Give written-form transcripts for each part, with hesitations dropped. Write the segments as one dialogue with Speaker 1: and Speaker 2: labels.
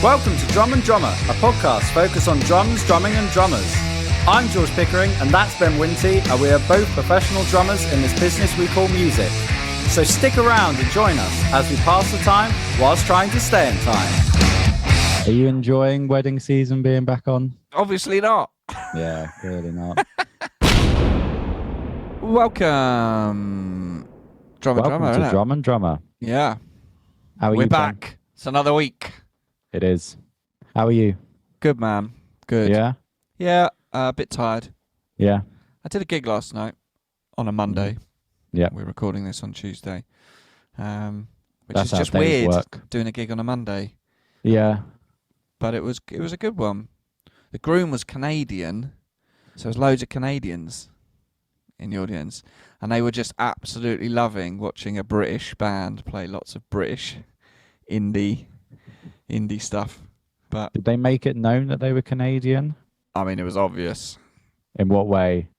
Speaker 1: Welcome to Drum and Drummer, a podcast focused on drums, drumming and drummers. I'm George Pickering and that's Ben Winty, and we are both professional drummers in this business we call music. So stick around and join us as we pass the time whilst trying to stay in time.
Speaker 2: Are you enjoying wedding season being back on?
Speaker 3: Obviously not.
Speaker 2: Yeah, clearly not.
Speaker 3: Welcome. Drum and
Speaker 2: Welcome
Speaker 3: Drummer,
Speaker 2: to
Speaker 3: innit?
Speaker 2: Drum and Drummer.
Speaker 3: Yeah.
Speaker 2: How are
Speaker 3: We're
Speaker 2: you?
Speaker 3: back.
Speaker 2: Ben?
Speaker 3: It's another week.
Speaker 2: It is. How are you?
Speaker 3: Good, man. Good.
Speaker 2: Yeah?
Speaker 3: Yeah, a bit tired.
Speaker 2: Yeah.
Speaker 3: I did a gig last night on a Monday.
Speaker 2: Yeah.
Speaker 3: We're recording this on Tuesday. Which
Speaker 2: That's
Speaker 3: is
Speaker 2: how
Speaker 3: just
Speaker 2: days
Speaker 3: weird,
Speaker 2: work.
Speaker 3: doing a gig on a Monday.
Speaker 2: Yeah.
Speaker 3: But it was a good one. The groom was Canadian, so there's loads of Canadians in the audience, and they were just absolutely loving watching a British band play lots of British indie stuff. But
Speaker 2: Did they make it known that they were Canadian?
Speaker 3: I mean, it was obvious.
Speaker 2: In what way?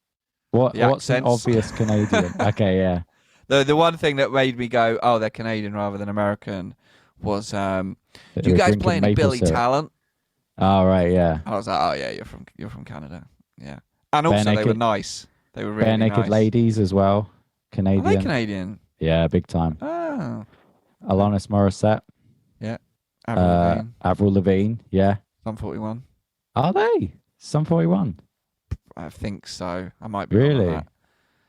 Speaker 2: What's an
Speaker 3: accents.
Speaker 2: obvious Canadian? Okay, yeah.
Speaker 3: The one thing that made me go, oh, they're Canadian rather than American, was
Speaker 2: They
Speaker 3: you
Speaker 2: were
Speaker 3: guys
Speaker 2: drinking
Speaker 3: playing a
Speaker 2: maple
Speaker 3: Billy
Speaker 2: syrup.
Speaker 3: Talent?
Speaker 2: Oh, right, yeah.
Speaker 3: I was like, oh yeah, you're from Canada, yeah. And also they were
Speaker 2: Naked-
Speaker 3: nice. They were really
Speaker 2: Bare Naked
Speaker 3: nice.
Speaker 2: Ladies as well. Canadian.
Speaker 3: Are they Canadian?
Speaker 2: Yeah, big time.
Speaker 3: Oh,
Speaker 2: Alanis Morissette.
Speaker 3: Avril Lavigne,
Speaker 2: Avril Lavigne, yeah.
Speaker 3: Sum 41.
Speaker 2: Are they? Sum 41.
Speaker 3: I think so. I might be wrong on
Speaker 2: Really?
Speaker 3: that.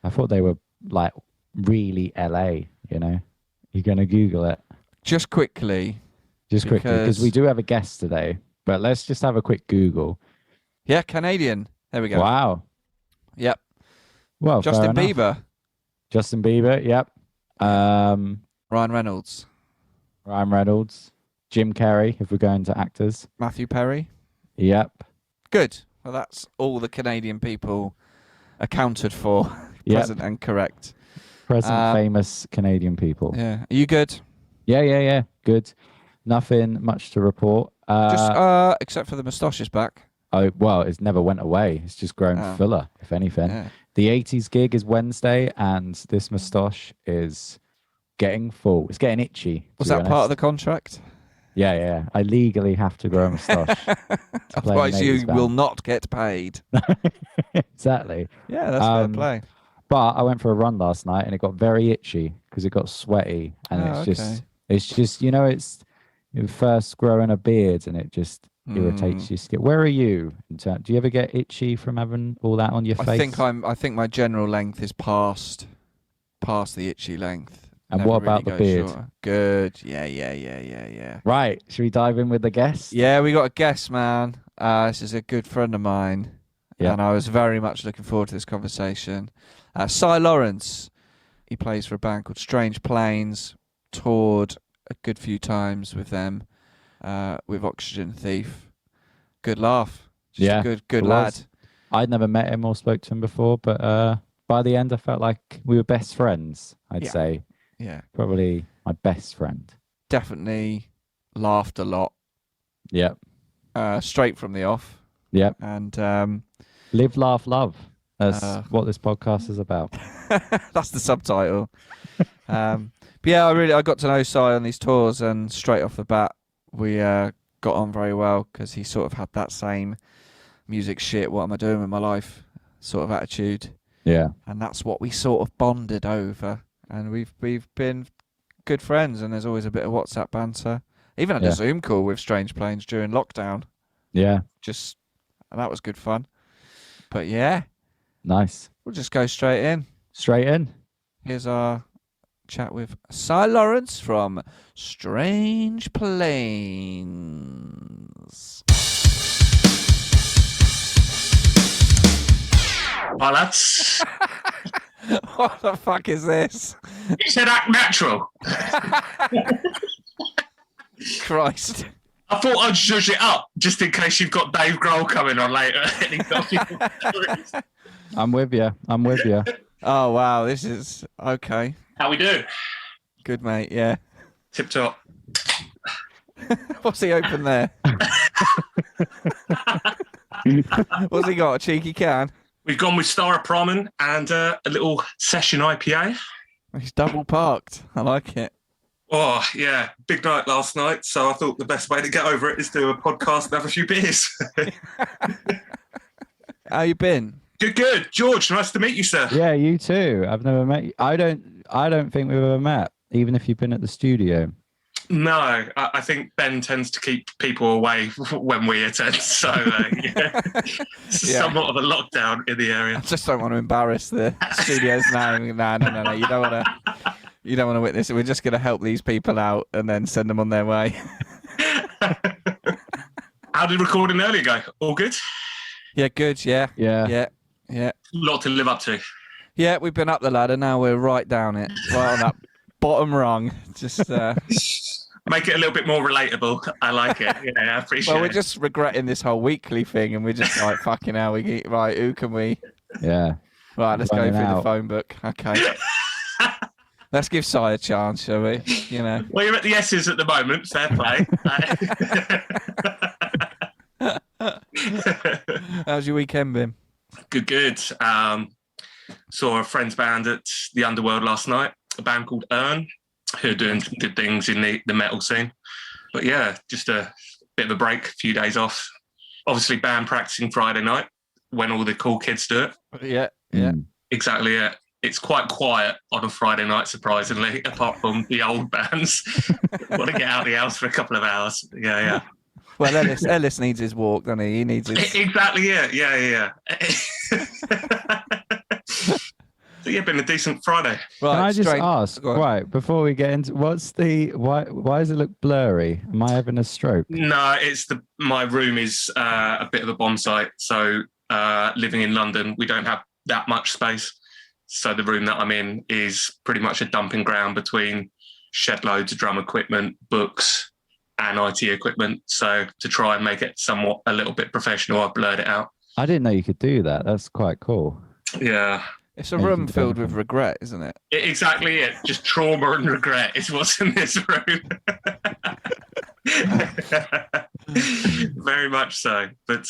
Speaker 2: I thought they were like really LA, you know? You're going to Google it.
Speaker 3: Just quickly.
Speaker 2: Just quickly, because
Speaker 3: Because-
Speaker 2: we do have a guest today. But let's just have a quick Google.
Speaker 3: Yeah, Canadian. There we go.
Speaker 2: Wow.
Speaker 3: Yep.
Speaker 2: Well, fair
Speaker 3: Justin
Speaker 2: enough.
Speaker 3: Bieber.
Speaker 2: Justin Bieber, yep.
Speaker 3: Ryan Reynolds.
Speaker 2: Ryan Reynolds. Jim Carrey, if we're going to actors.
Speaker 3: Matthew Perry.
Speaker 2: Yep.
Speaker 3: Good. Well, that's all the Canadian people accounted for.
Speaker 2: Yep.
Speaker 3: Present and correct.
Speaker 2: Present famous Canadian people.
Speaker 3: Yeah. Are you good?
Speaker 2: Yeah. Good. Nothing much to report.
Speaker 3: Just except for the moustache is back.
Speaker 2: Oh, well, it's never went away. It's just grown
Speaker 3: Oh.
Speaker 2: fuller, if anything.
Speaker 3: Yeah.
Speaker 2: The 80s gig is Wednesday, and this moustache is getting full. It's getting itchy.
Speaker 3: Was that part of the contract?
Speaker 2: Yeah. I legally have to grow a moustache. to play in
Speaker 3: Otherwise,
Speaker 2: an 80s
Speaker 3: you
Speaker 2: band.
Speaker 3: will not get paid.
Speaker 2: Exactly.
Speaker 3: Yeah, that's fair
Speaker 2: Um,
Speaker 3: play.
Speaker 2: But I went for a run last night, and it got very itchy because it got sweaty, and
Speaker 3: Oh,
Speaker 2: it's just you know, it's first growing a beard, and it just irritates your skin. Where are you? Do you ever get itchy from having all that on your face?
Speaker 3: I think my general length is past the itchy length.
Speaker 2: And
Speaker 3: Never
Speaker 2: what about
Speaker 3: really
Speaker 2: the
Speaker 3: goes
Speaker 2: beard?
Speaker 3: shorter. Good. Yeah.
Speaker 2: Right. Should we dive in with the guest?
Speaker 3: Yeah, we got a guest, man. This is a good friend of mine.
Speaker 2: Yeah.
Speaker 3: And I was very much looking forward to this conversation. Cy Lawrence. He plays for a band called Strange Planes. Toured a good few times with them. With Oxygen Thief. Good laugh. Just
Speaker 2: Yeah,
Speaker 3: a good
Speaker 2: it
Speaker 3: lad.
Speaker 2: was. I'd never met him or spoke to him before, but by the end I felt like we were best friends, I'd
Speaker 3: Yeah.
Speaker 2: say.
Speaker 3: Yeah.
Speaker 2: Probably my best friend.
Speaker 3: Definitely laughed a lot.
Speaker 2: Yep.
Speaker 3: Straight from the off.
Speaker 2: Yep.
Speaker 3: And
Speaker 2: Live, laugh, love. That's
Speaker 3: Uh,
Speaker 2: what this podcast is about.
Speaker 3: that's the subtitle. But yeah, I got to know Cy on these tours, and straight off the bat, we got on very well because he sort of had that same music shit. What am I doing with my life? Sort of attitude,
Speaker 2: Yeah.
Speaker 3: and that's what we sort of bonded over. And we've been good friends, and there's always a bit of WhatsApp banter. Even had
Speaker 2: Yeah.
Speaker 3: a Zoom call with Strange Planes during lockdown.
Speaker 2: Yeah.
Speaker 3: And that was good fun. But yeah,
Speaker 2: Nice.
Speaker 3: we'll just go straight in.
Speaker 2: Straight in.
Speaker 3: Here's our chat with Cy Lawrence from Strange Planes.
Speaker 4: Hi, lads.
Speaker 3: What the fuck is this?
Speaker 4: You said act natural.
Speaker 3: Christ.
Speaker 4: I thought I'd zhuzh it up just in case you've got Dave Grohl coming on later.
Speaker 2: I'm with you.
Speaker 3: Oh, wow. This is okay.
Speaker 4: How we do?
Speaker 3: Good, mate. Yeah.
Speaker 4: Tip top.
Speaker 3: What's he open there? What's he got? A cheeky can?
Speaker 4: We've gone with Staropramen and a little session IPA.
Speaker 3: He's double parked. I like it.
Speaker 4: Oh, yeah. Big night last night. So I thought the best way to get over it is do a podcast and have a few beers.
Speaker 3: How you been?
Speaker 4: Good. George, nice to meet you, sir.
Speaker 2: Yeah, you too. I've never met you. I don't think we've ever met, even if you've been at the studio.
Speaker 4: No, I think Ben tends to keep people away when we attend. So, yeah. Somewhat of a lockdown in the area.
Speaker 3: I just don't want to embarrass the studio's name. No. You don't want to witness it. We're just going to help these people out and then send them on their way.
Speaker 4: How did recording earlier go? All good?
Speaker 3: Yeah, good. Yeah.
Speaker 4: A lot to live up to.
Speaker 3: Yeah, we've been up the ladder. Now we're right down it. Right on that bottom rung. Just
Speaker 4: make it a little bit more relatable. I like it. Yeah, I appreciate it.
Speaker 3: Well, we're just regretting this whole weekly thing, and we're just like, fucking hell, right, who can we?
Speaker 2: Yeah.
Speaker 3: Right, let's go
Speaker 2: Running
Speaker 3: through
Speaker 2: out.
Speaker 3: the phone book. Okay. Let's give Si a chance, shall we? You know.
Speaker 4: Well, you're at the S's at the moment. Fair play.
Speaker 3: How's your weekend been?
Speaker 4: Good. Saw a friend's band at the Underworld last night, a band called Earn, who are doing some good things in the metal scene. But yeah, just a bit of a break, a few days off. Obviously, band practicing Friday night when all the cool kids do it.
Speaker 3: Yeah.
Speaker 4: Exactly it. It's quite quiet on a Friday night, surprisingly, apart from the old bands. Want to get out of the house for a couple of hours. Yeah.
Speaker 3: Well, Ellis needs his walk, doesn't he? He needs his...
Speaker 4: Exactly, yeah. So yeah, been a decent Friday.
Speaker 3: Right,
Speaker 2: Can I just
Speaker 3: straight...
Speaker 2: ask, right, before we get into why does it look blurry? Am I having a stroke?
Speaker 4: No, it's my room is a bit of a bomb site. So living in London, we don't have that much space. So the room that I'm in is pretty much a dumping ground between shed loads of drum equipment, books, and IT equipment. So to try and make it somewhat a little bit professional, I've blurred it out.
Speaker 2: I didn't know you could do that. That's quite cool.
Speaker 4: Yeah.
Speaker 3: It's a room filled with regret, isn't it?
Speaker 4: Exactly it. Just trauma and regret is what's in this room. Very much so. But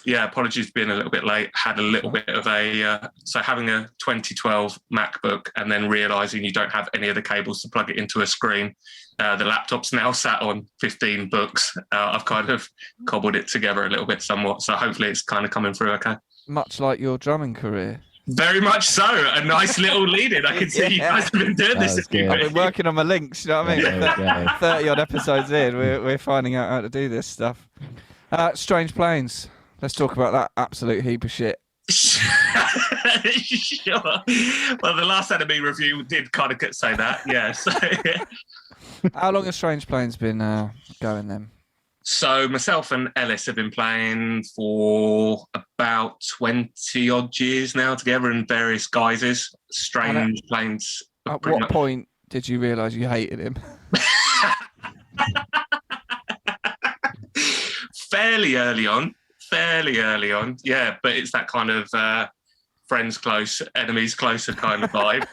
Speaker 4: yeah, apologies for being a little bit late. Had a little bit of so having a 2012 MacBook and then realising you don't have any of the cables to plug it into a screen. The laptop's now sat on 15 books. I've kind of cobbled it together a little bit somewhat. So hopefully it's kind of coming through okay.
Speaker 3: Much like your drumming career.
Speaker 4: Very much so. A nice little lead-in. I can see you guys have been doing this.
Speaker 2: I've been
Speaker 3: working on my links, you know what I mean? 30 odd episodes in, we're finding out how to do this stuff. Strange Planes. Let's talk about that absolute heap of shit.
Speaker 4: Sure. Well, the last Enemy review did kind of say that, yeah. So,
Speaker 3: How long has Strange Planes been going then?
Speaker 4: So myself and Ellis have been playing for about 20 odd years now together in various guises. Strange Planes.
Speaker 3: At what point did you realise you hated him?
Speaker 4: Fairly early on, yeah. But it's that kind of friends close, enemies closer kind of vibe.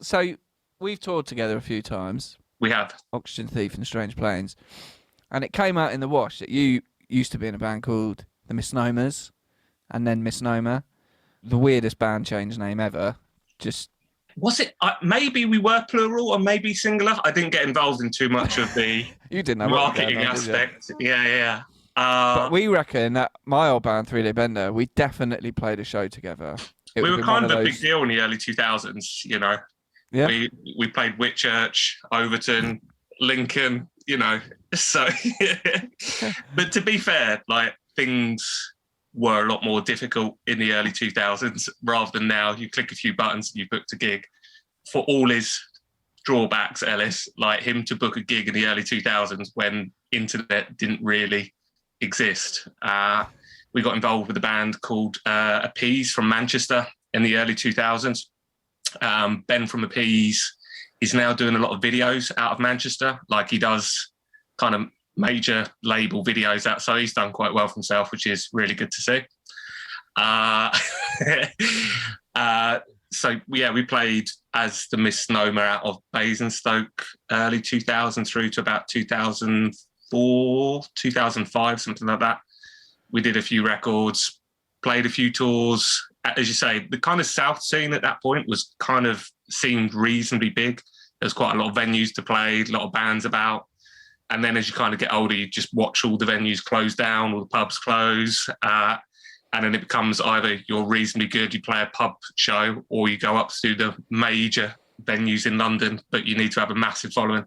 Speaker 3: So we've toured together a few times.
Speaker 4: We have.
Speaker 3: Oxygen Thief and Strange Planes. And it came out in the wash that you used to be in a band called The Misnomers and then Misnomer. The weirdest band change name ever. Just...
Speaker 4: Was it? Maybe we were plural or maybe singular. I didn't get involved in too much of the
Speaker 3: you didn't know
Speaker 4: marketing aspect. Yeah.
Speaker 3: But we reckon that my old band, 3 Day Bender, we definitely played a show together.
Speaker 4: We were kind of a big deal in the early 2000s, you know.
Speaker 3: Yeah.
Speaker 4: We played Whitchurch, Overton, Lincoln, you know. So, but to be fair, like things were a lot more difficult in the early 2000s rather than now. You click a few buttons and you booked a gig. For all his drawbacks, Ellis, like him to book a gig in the early 2000s when internet didn't really exist. We got involved with a band called Appease from Manchester in the early 2000s. Ben from Appease is now doing a lot of videos out of Manchester, like he does kind of major label videos out. So he's done quite well for himself, which is really good to see. So yeah, we played as the Misnomer out of Basingstoke early 2000 through to about 2004, 2005, something like that. We did a few records, played a few tours, as you say, the kind of South scene at that point was kind of seemed reasonably big. There's quite a lot of venues to play, a lot of bands about. And then as you kind of get older, you just watch all the venues close down, all the pubs close. And then it becomes either you're reasonably good, you play a pub show, or you go up to the major venues in London, but you need to have a massive following.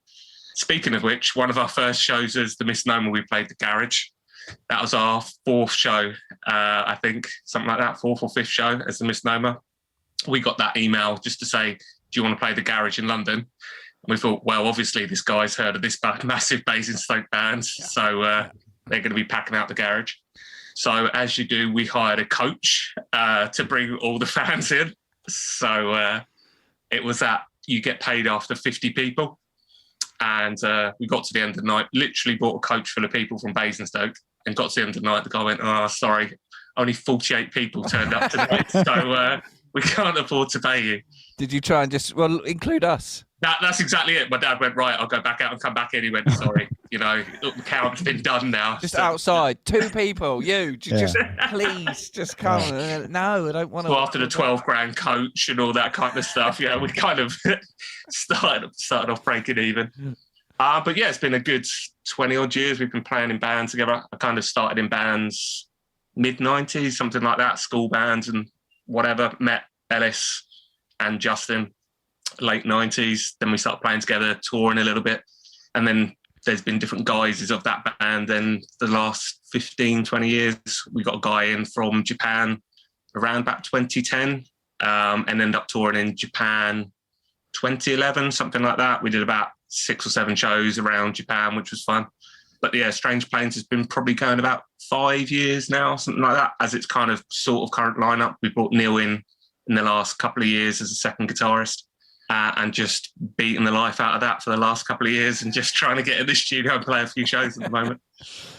Speaker 4: Speaking of which, one of our first shows as the Misnomer, we played the Garage. That was our fourth show, I think, something like that, fourth or fifth show as the Misnomer. We got that email just to say, do you want to play the Garage in London? And we thought, well, obviously this guy's heard of this massive Basingstoke band, so they're going to be packing out the Garage. So as you do, we hired a coach to bring all the fans in. So it was that you get paid after 50 people. And we got to the end of the night, literally bought a coach full of people from Basingstoke, and got to the end of the night, the guy went, oh, sorry, only 48 people turned up tonight, so we can't afford to pay you.
Speaker 3: Did you try and just, include us?
Speaker 4: That's exactly it. My dad went, right, I'll go back out and come back in. He went, sorry, the count's been done now.
Speaker 3: Just outside, 2 people, just please, just come. No, I don't want to.
Speaker 4: Well, after the 12 grand coach and all that kind of stuff, we kind of started off breaking even. But yeah, it's been a good 20 odd years. We've been playing in bands together. I kind of started in bands mid-90s, something like that, school bands and whatever. Met Ellis and Justin late 90s. Then we started playing together, touring a little bit. And then there's been different guises of that band. Then the last 15, 20 years, we got a guy in from Japan around about 2010 and ended up touring in Japan 2011, something like that. We did about 6 or 7 shows around Japan, which was fun. But yeah, Strange Planes has been probably going about 5 years now, something like that, as its kind of sort of current lineup. We brought Neil in the last couple of years as a second guitarist and just beating the life out of that for the last couple of years and just trying to get in the studio and play a few shows at the moment.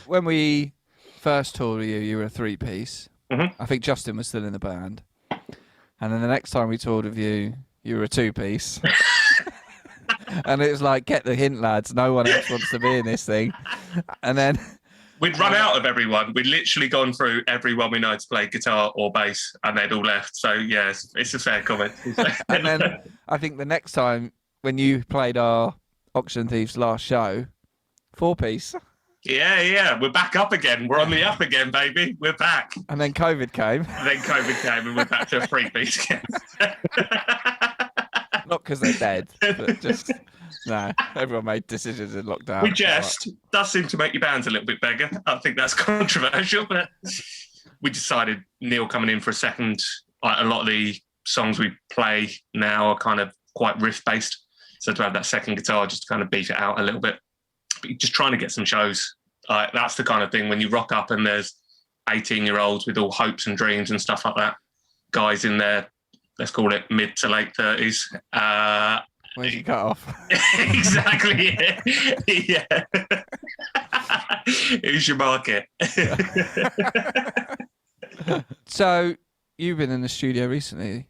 Speaker 3: When we first toured with you, you were a 3-piece.
Speaker 4: Mm-hmm.
Speaker 3: I think Justin was still in the band. And then the next time we toured with you, you were a 2-piece. And it was like, get the hint, lads. No one else wants to be in this thing. And then
Speaker 4: we'd run out of everyone. We'd literally gone through everyone we know to play guitar or bass, and they'd all left. So yeah, it's a fair comment.
Speaker 3: And then I think the next time when you played our Auction Thieves last show, 4-piece.
Speaker 4: Yeah, we're back up again. We're on the up again, baby. We're back.
Speaker 3: And then COVID came.
Speaker 4: And we're back to a 3-piece again.
Speaker 3: Not because they're dead, but just, no, everyone made decisions in lockdown.
Speaker 4: We just, does seem to make your bands a little bit bigger. I think that's controversial, but we decided Neil coming in for a second. A lot of the songs we play now are kind of quite riff-based. So to have that second guitar just to kind of beef it out a little bit. But just trying to get some shows. That's the kind of thing when you rock up and there's 18-year-olds with all hopes and dreams and stuff like that. Guys in their, let's call it mid to late 30s.
Speaker 3: Where's your cut off?
Speaker 4: Exactly. Yeah. Who's your market?
Speaker 3: So you've been in the studio recently?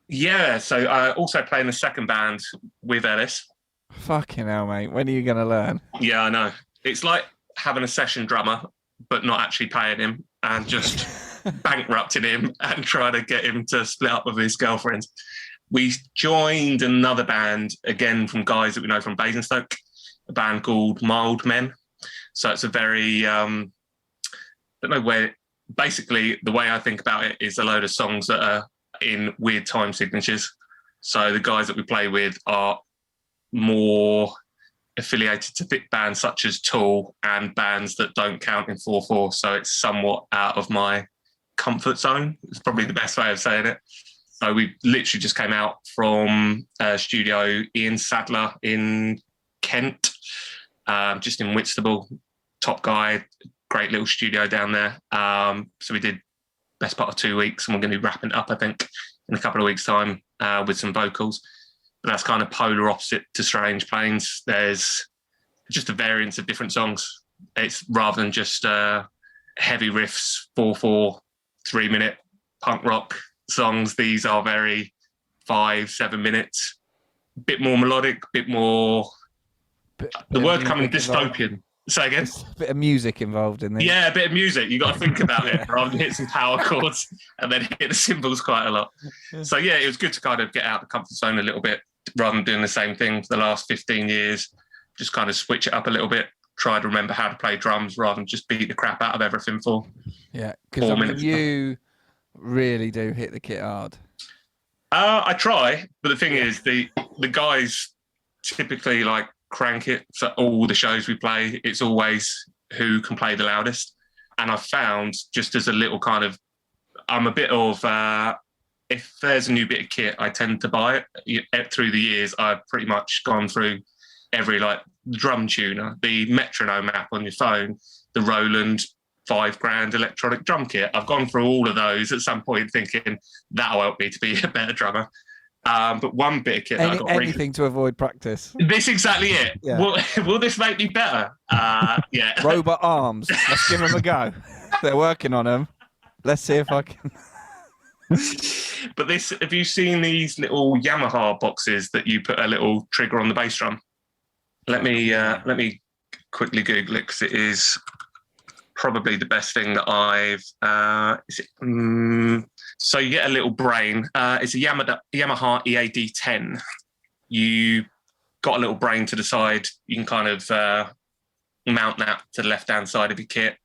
Speaker 4: Yeah. So I also play in the second band with Ellis.
Speaker 3: Fucking hell, mate. When are you going to learn?
Speaker 4: Yeah, I know. It's like having a session drummer, but not actually paying him and just bankrupting him and trying to get him to split up with his girlfriend. We joined another band, again, from guys that we know from Basingstoke, a band called Mild Men. So it's a very, I don't know where, basically the way I think about it is a load of songs that are in weird time signatures. So the guys that we play with are more affiliated to big bands such as Tool and bands that don't count in 4/4. So it's somewhat out of my comfort zone. It's probably the best way of saying it. So we literally just came out from studio Ian Sadler in Kent, just in Whitstable. Top guy, great little studio down there. So we did best part of 2 weeks, and we're going to be wrapping it up, I think, in a couple of weeks' time with some vocals. But that's kind of polar opposite to Strange Planes. There's just a variance of different songs. It's rather than just heavy riffs, 4/4, 3-minute punk rock songs. These are very 5-7 minutes, bit more melodic, bit more. The word coming dystopian. Say again.
Speaker 3: There's a bit of music involved in this.
Speaker 4: Yeah, a bit of music. You got to think about it rather than hit some power chords and then hit the cymbals quite a lot. So yeah, it was good to kind of get out the comfort zone a little bit rather than doing the same thing for the last 15 years. Just kind of switch it up a little bit. Try to remember how to play drums rather than just beat the crap out of everything for.
Speaker 3: Yeah, because
Speaker 4: 4 minutes.
Speaker 3: You really do hit the kit hard.
Speaker 4: I try, but the thing is, the guys typically like crank it. So all the shows we play, it's always who can play the loudest. And I've found, just as a little kind of, I'm a bit of, if there's a new bit of kit, I tend to buy it. Through the years, I've pretty much gone through every like drum tuner, the metronome app on your phone, the Roland $5,000 electronic drum kit. I've gone through all of those at some point thinking that'll help me to be a better drummer. But one bit of kit that I got
Speaker 3: anything to avoid practice.
Speaker 4: This exactly it. Yeah. Will this make me better? Yeah.
Speaker 3: Robot arms. Let's give them a go. They're working on them. Let's see if I can.
Speaker 4: But this, have you seen these little Yamaha boxes that you put a little trigger on the bass drum? Let me quickly Google it because it is probably the best thing that I've. So you get a little brain. It's a Yamaha EAD10. You got a little brain to the side. You can kind of mount that to the left-hand side of your kit.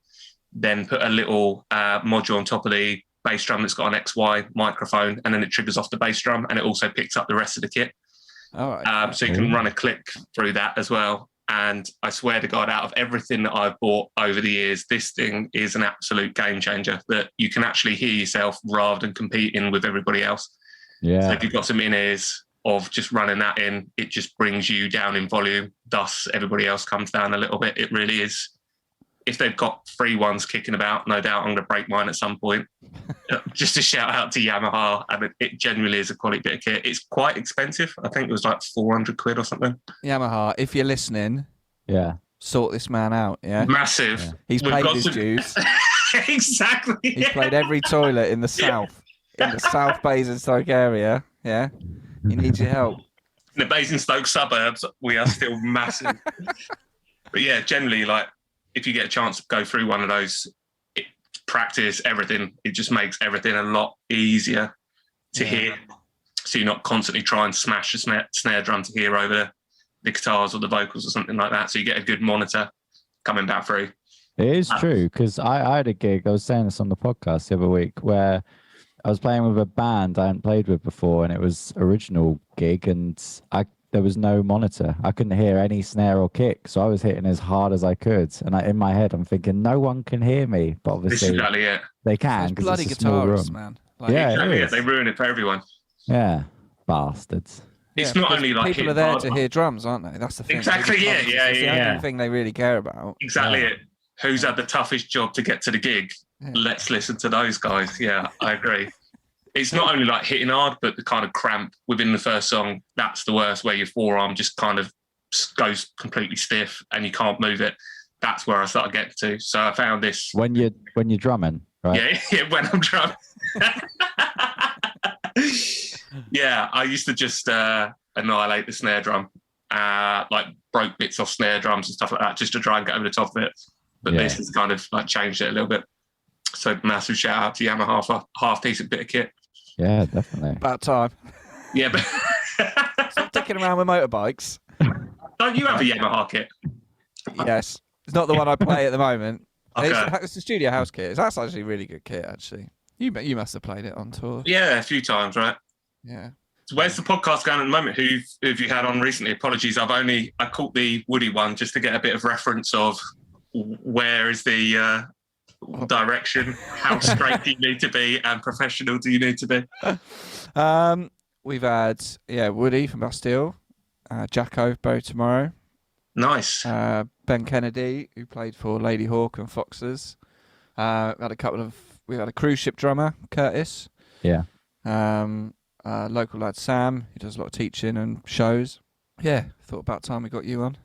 Speaker 4: Then put a little module on top of the bass drum that's got an XY microphone, and then it triggers off the bass drum, and it also picks up the rest of the kit.
Speaker 3: All right.
Speaker 4: So you can run a click through that as well. And I swear to God, out of everything that I've bought over the years, this thing is an absolute game changer, that you can actually hear yourself rather than competing with everybody else.
Speaker 2: Yeah.
Speaker 4: So if you've got some in-ears of just running that in, it just brings you down in volume. Thus, everybody else comes down a little bit. It really is. If they've got free ones kicking about, no doubt I'm going to break mine at some point. Just a shout out to Yamaha. I mean, it genuinely is a quality bit of kit. It's quite expensive. I think it was like £400 or something.
Speaker 3: Yamaha, if you're listening, sort this man out. Yeah,
Speaker 4: massive. Yeah.
Speaker 3: He's paid his dues.
Speaker 4: Exactly.
Speaker 3: He's played every toilet in the south, in the South Basingstoke area. Yeah, he needs your help.
Speaker 4: In the Basingstoke suburbs, we are still massive. But yeah, generally, like, if you get a chance to go through one of those, practice everything, it just makes everything a lot easier to hear. So you're not constantly trying to smash the snare drum to hear over the guitars or the vocals or something like that. So you get a good monitor coming back through.
Speaker 2: It is true, because I had a gig, I was saying this on the podcast the other week, where I was playing with a band I hadn't played with before, and it was original gig, and there was no monitor. I couldn't hear any snare or kick, so I was hitting as hard as I could. And in my head, I'm thinking, no one can hear me. But obviously,
Speaker 4: exactly it.
Speaker 2: They can, because
Speaker 3: bloody
Speaker 2: it's a small room.
Speaker 3: Man. Like,
Speaker 2: yeah,
Speaker 4: exactly it. They ruin it for everyone.
Speaker 2: Yeah, bastards.
Speaker 4: It's not only like
Speaker 3: people are there to hear drums, aren't they? That's the thing.
Speaker 4: Exactly. Yeah.
Speaker 3: The only thing they really care about.
Speaker 4: Exactly it. Who's had the toughest job to get to the gig? Yeah. Let's listen to those guys. Yeah, I agree. It's not only like hitting hard, but the kind of cramp within the first song, that's the worst, where your forearm just kind of goes completely stiff and you can't move it. That's where I started getting to. So I found this.
Speaker 2: When you're drumming, right?
Speaker 4: Yeah, when I'm drumming. Yeah, I used to just annihilate the snare drum, like broke bits off snare drums and stuff like that, just to try and get over the top of it. But this has kind of like changed it a little bit. So massive shout out to Yamaha for half decent bit of kit.
Speaker 2: Yeah, definitely.
Speaker 3: About time.
Speaker 4: Yeah, but
Speaker 3: stop dicking around with motorbikes.
Speaker 4: Don't you have a Yamaha kit?
Speaker 3: Yes, it's not the one I play at the moment.
Speaker 4: Okay.
Speaker 3: It's the Studio House kit. That's actually a really good kit, actually. You must have played it on tour.
Speaker 4: Yeah, a few times, right?
Speaker 3: Yeah.
Speaker 4: So where's the podcast going at the moment? Who have you had on recently? Apologies, I caught the Woody one just to get a bit of reference of where is the direction, how straight do you need to be, and professional do you need to be?
Speaker 3: We've had Woody from Bastille, Jacko Bow Tomorrow.
Speaker 4: Nice.
Speaker 3: Ben Kennedy, who played for Lady Hawk and Foxes. We had a cruise ship drummer, Curtis.
Speaker 2: Yeah.
Speaker 3: Local lad Sam, who does a lot of teaching and shows. Yeah, thought about time we got you on.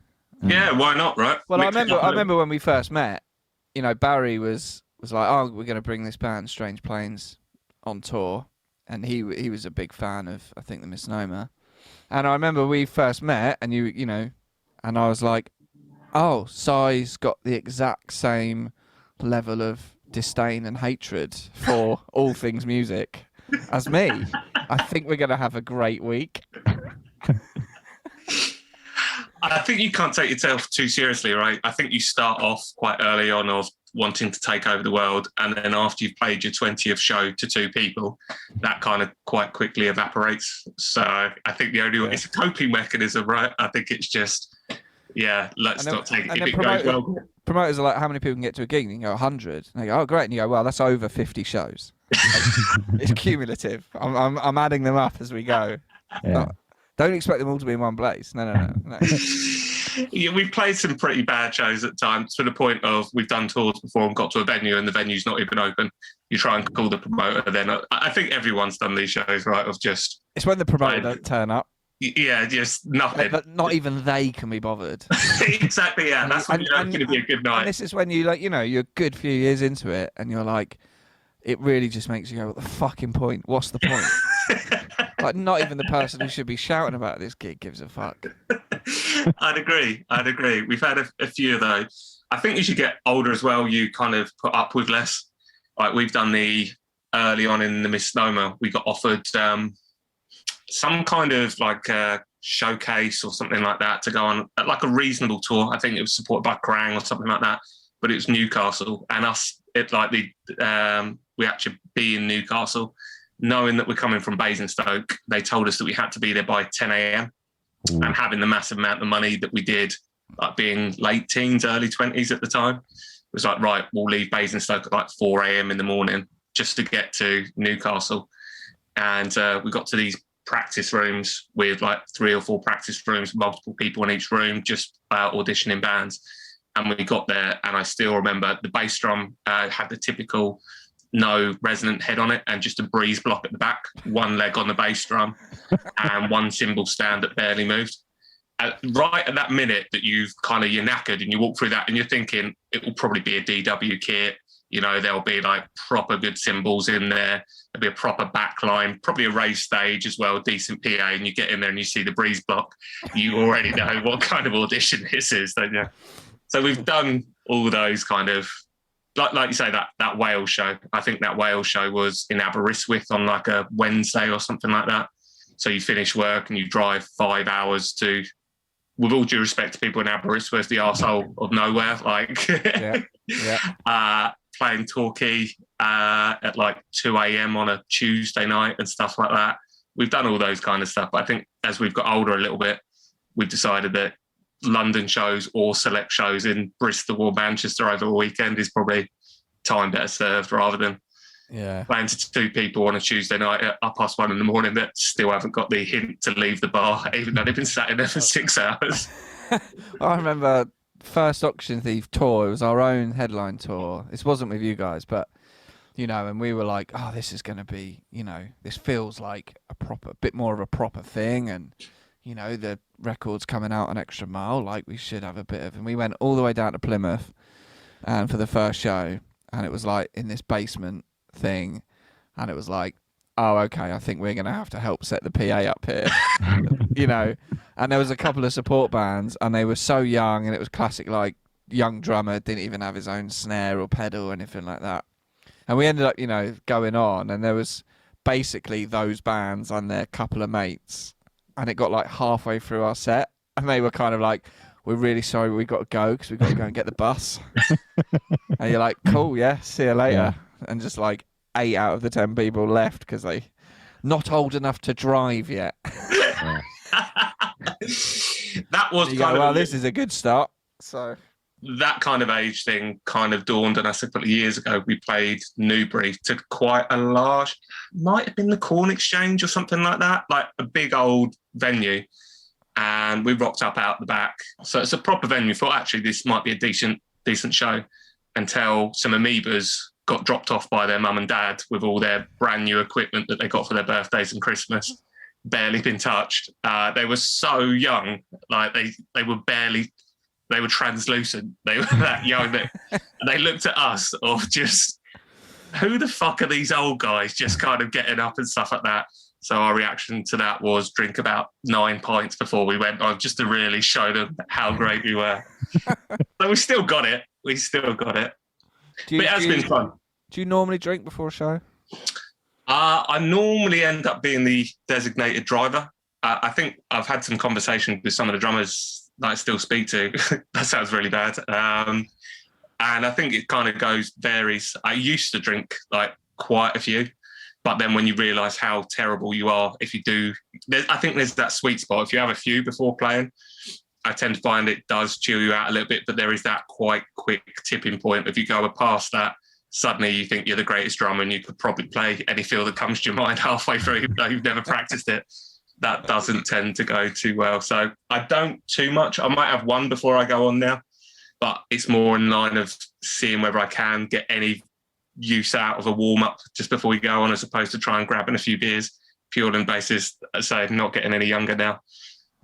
Speaker 4: Yeah, why not, right?
Speaker 3: Well, I remember when we first met, Barry was like, oh, we're going to bring this band, Strange Planes, on tour. And he was a big fan of, I think, the Misnomer. And I remember we first met, and and I was like, Oh, Si's got the exact same level of disdain and hatred for all things music as me. I think we're going to have a great week.
Speaker 4: I think you can't take yourself too seriously, right? I think you start off quite early on of wanting to take over the world, and then after you've played your 20th show to 2 people, that kind of quite quickly evaporates. So I think the only way, it's a coping mechanism, right? I think it's just, let's not take it if it goes well.
Speaker 3: Promoters are like, how many people can get to a gig? And you go, 100. And they go, oh, great. And you go, well, that's over 50 shows. It's cumulative. I'm adding them up as we go.
Speaker 2: Yeah.
Speaker 3: Don't expect them all to be in one place. No.
Speaker 4: Yeah, we've played some pretty bad shows at times, to the point of we've done tours before and got to a venue and the venue's not even open. You try and call the promoter, then I think everyone's done these shows, right? Of just,
Speaker 3: it's when the promoter don't turn up.
Speaker 4: Yeah, just nothing.
Speaker 3: But not even they can be bothered.
Speaker 4: Exactly, yeah. That's when it's going to be a good night.
Speaker 3: And this is when you, like, you know, you're a good few years into it and you're like, it really just makes you go, what the fucking point? What's the point? Like, not even the person who should be shouting about this gig gives a fuck.
Speaker 4: I'd agree. We've had a few of those. I think as you get older as well, you kind of put up with less. Like, we've done early on in the Misnomer, we got offered some kind of like showcase or something like that to go on like a reasonable tour. I think it was supported by Krang or something like that, but it was Newcastle, and we actually be in Newcastle, knowing that we're coming from Basingstoke. They told us that we had to be there by 10 a.m. and having the massive amount of money that we did, like being late teens, early 20s at the time, it was like, right, we'll leave Basingstoke at like 4 a.m. in the morning just to get to Newcastle. And we got to these practice rooms with like 3 or 4 practice rooms, multiple people in each room, just auditioning bands. And we got there, and I still remember the bass drum had the typical no resonant head on it and just a breeze block at the back, one leg on the bass drum and one cymbal stand that barely moved. Right at that minute that you're knackered and you walk through that and you're thinking it will probably be a DW kit, you know, there'll be like proper good cymbals in there, there'll be a proper backline, probably a raised stage as well, decent PA, and you get in there and you see the breeze block, you already know what kind of audition this is, don't you? So we've done all those kind of, like you say, that Wales show. I think that Wales show was in Aberystwyth on like a Wednesday or something like that. So you finish work and you drive 5 hours to, with all due respect to people in Aberystwyth, the arsehole of nowhere, like playing Torquay at like 2 a.m. on a Tuesday night and stuff like that. We've done all those kind of stuff. But I think as we've got older a little bit, we've decided that London shows or select shows in Bristol or Manchester over a weekend is probably time better served, rather than playing to 2 people on a Tuesday night at 1:30 in the morning that still haven't got the hint to leave the bar, even though they've been sat in there for 6 hours.
Speaker 3: I remember first Auction Thief tour, it was our own headline tour. This wasn't with you guys, but, you know, and we were like, oh, this is going to be, you know, this feels like a bit more of a proper thing, and, you know, the record's coming out on Extra Mile, like we should have a bit of, and we went all the way down to Plymouth and for the first show, and it was like in this basement thing, and it was like, oh, okay, I think we're going to have to help set the PA up here, you know, and there was a couple of support bands, and they were so young, and it was classic, like, young drummer, didn't even have his own snare or pedal or anything like that, and we ended up, you know, going on, and there was basically those bands and their couple of mates. And it got like halfway through our set, and they were kind of like, we're really sorry, we've got to go because we've got to go and get the bus. And you're like, cool, yeah, see you later. Yeah. And just like 8 out of the 10 people left because they not old enough to drive yet.
Speaker 4: That was
Speaker 3: kind of, well, this is a good start. So
Speaker 4: that kind of age thing kind of dawned on us a couple of years ago. We played Newbury to quite a large, might have been the Corn Exchange or something like that, like a big old venue. And we rocked up out the back. So it's a proper venue. Thought actually this might be a decent show, until some amoebas got dropped off by their mum and dad with all their brand new equipment that they got for their birthdays and Christmas. Barely been touched. They were so young, like they were translucent. They were that young that they looked at us of just, who the fuck are these old guys just kind of getting up and stuff like that. So our reaction to that was drink about 9 pints before we went on, just to really show them how great we were. So we still got it. But it has been fun.
Speaker 3: Do you normally drink before a show?
Speaker 4: I normally end up being the designated driver. I think I've had some conversations with some of the drummers that I still speak to. That sounds really bad. And I think it kind of varies. I used to drink like quite a few, but then when you realise how terrible you are, if you do, I think there's that sweet spot. If you have a few before playing, I tend to find it does chill you out a little bit, but there is that quite quick tipping point. If you go past that, suddenly you think you're the greatest drummer and you could probably play any feel that comes to your mind halfway through, even though you've never practiced it. That doesn't tend to go too well. So I don't too much. I might have one before I go on now, but it's more in line of seeing whether I can get any use out of a warm-up just before we go on, as opposed to try and grabbing a few beers, purely on basis, say, not getting any younger now.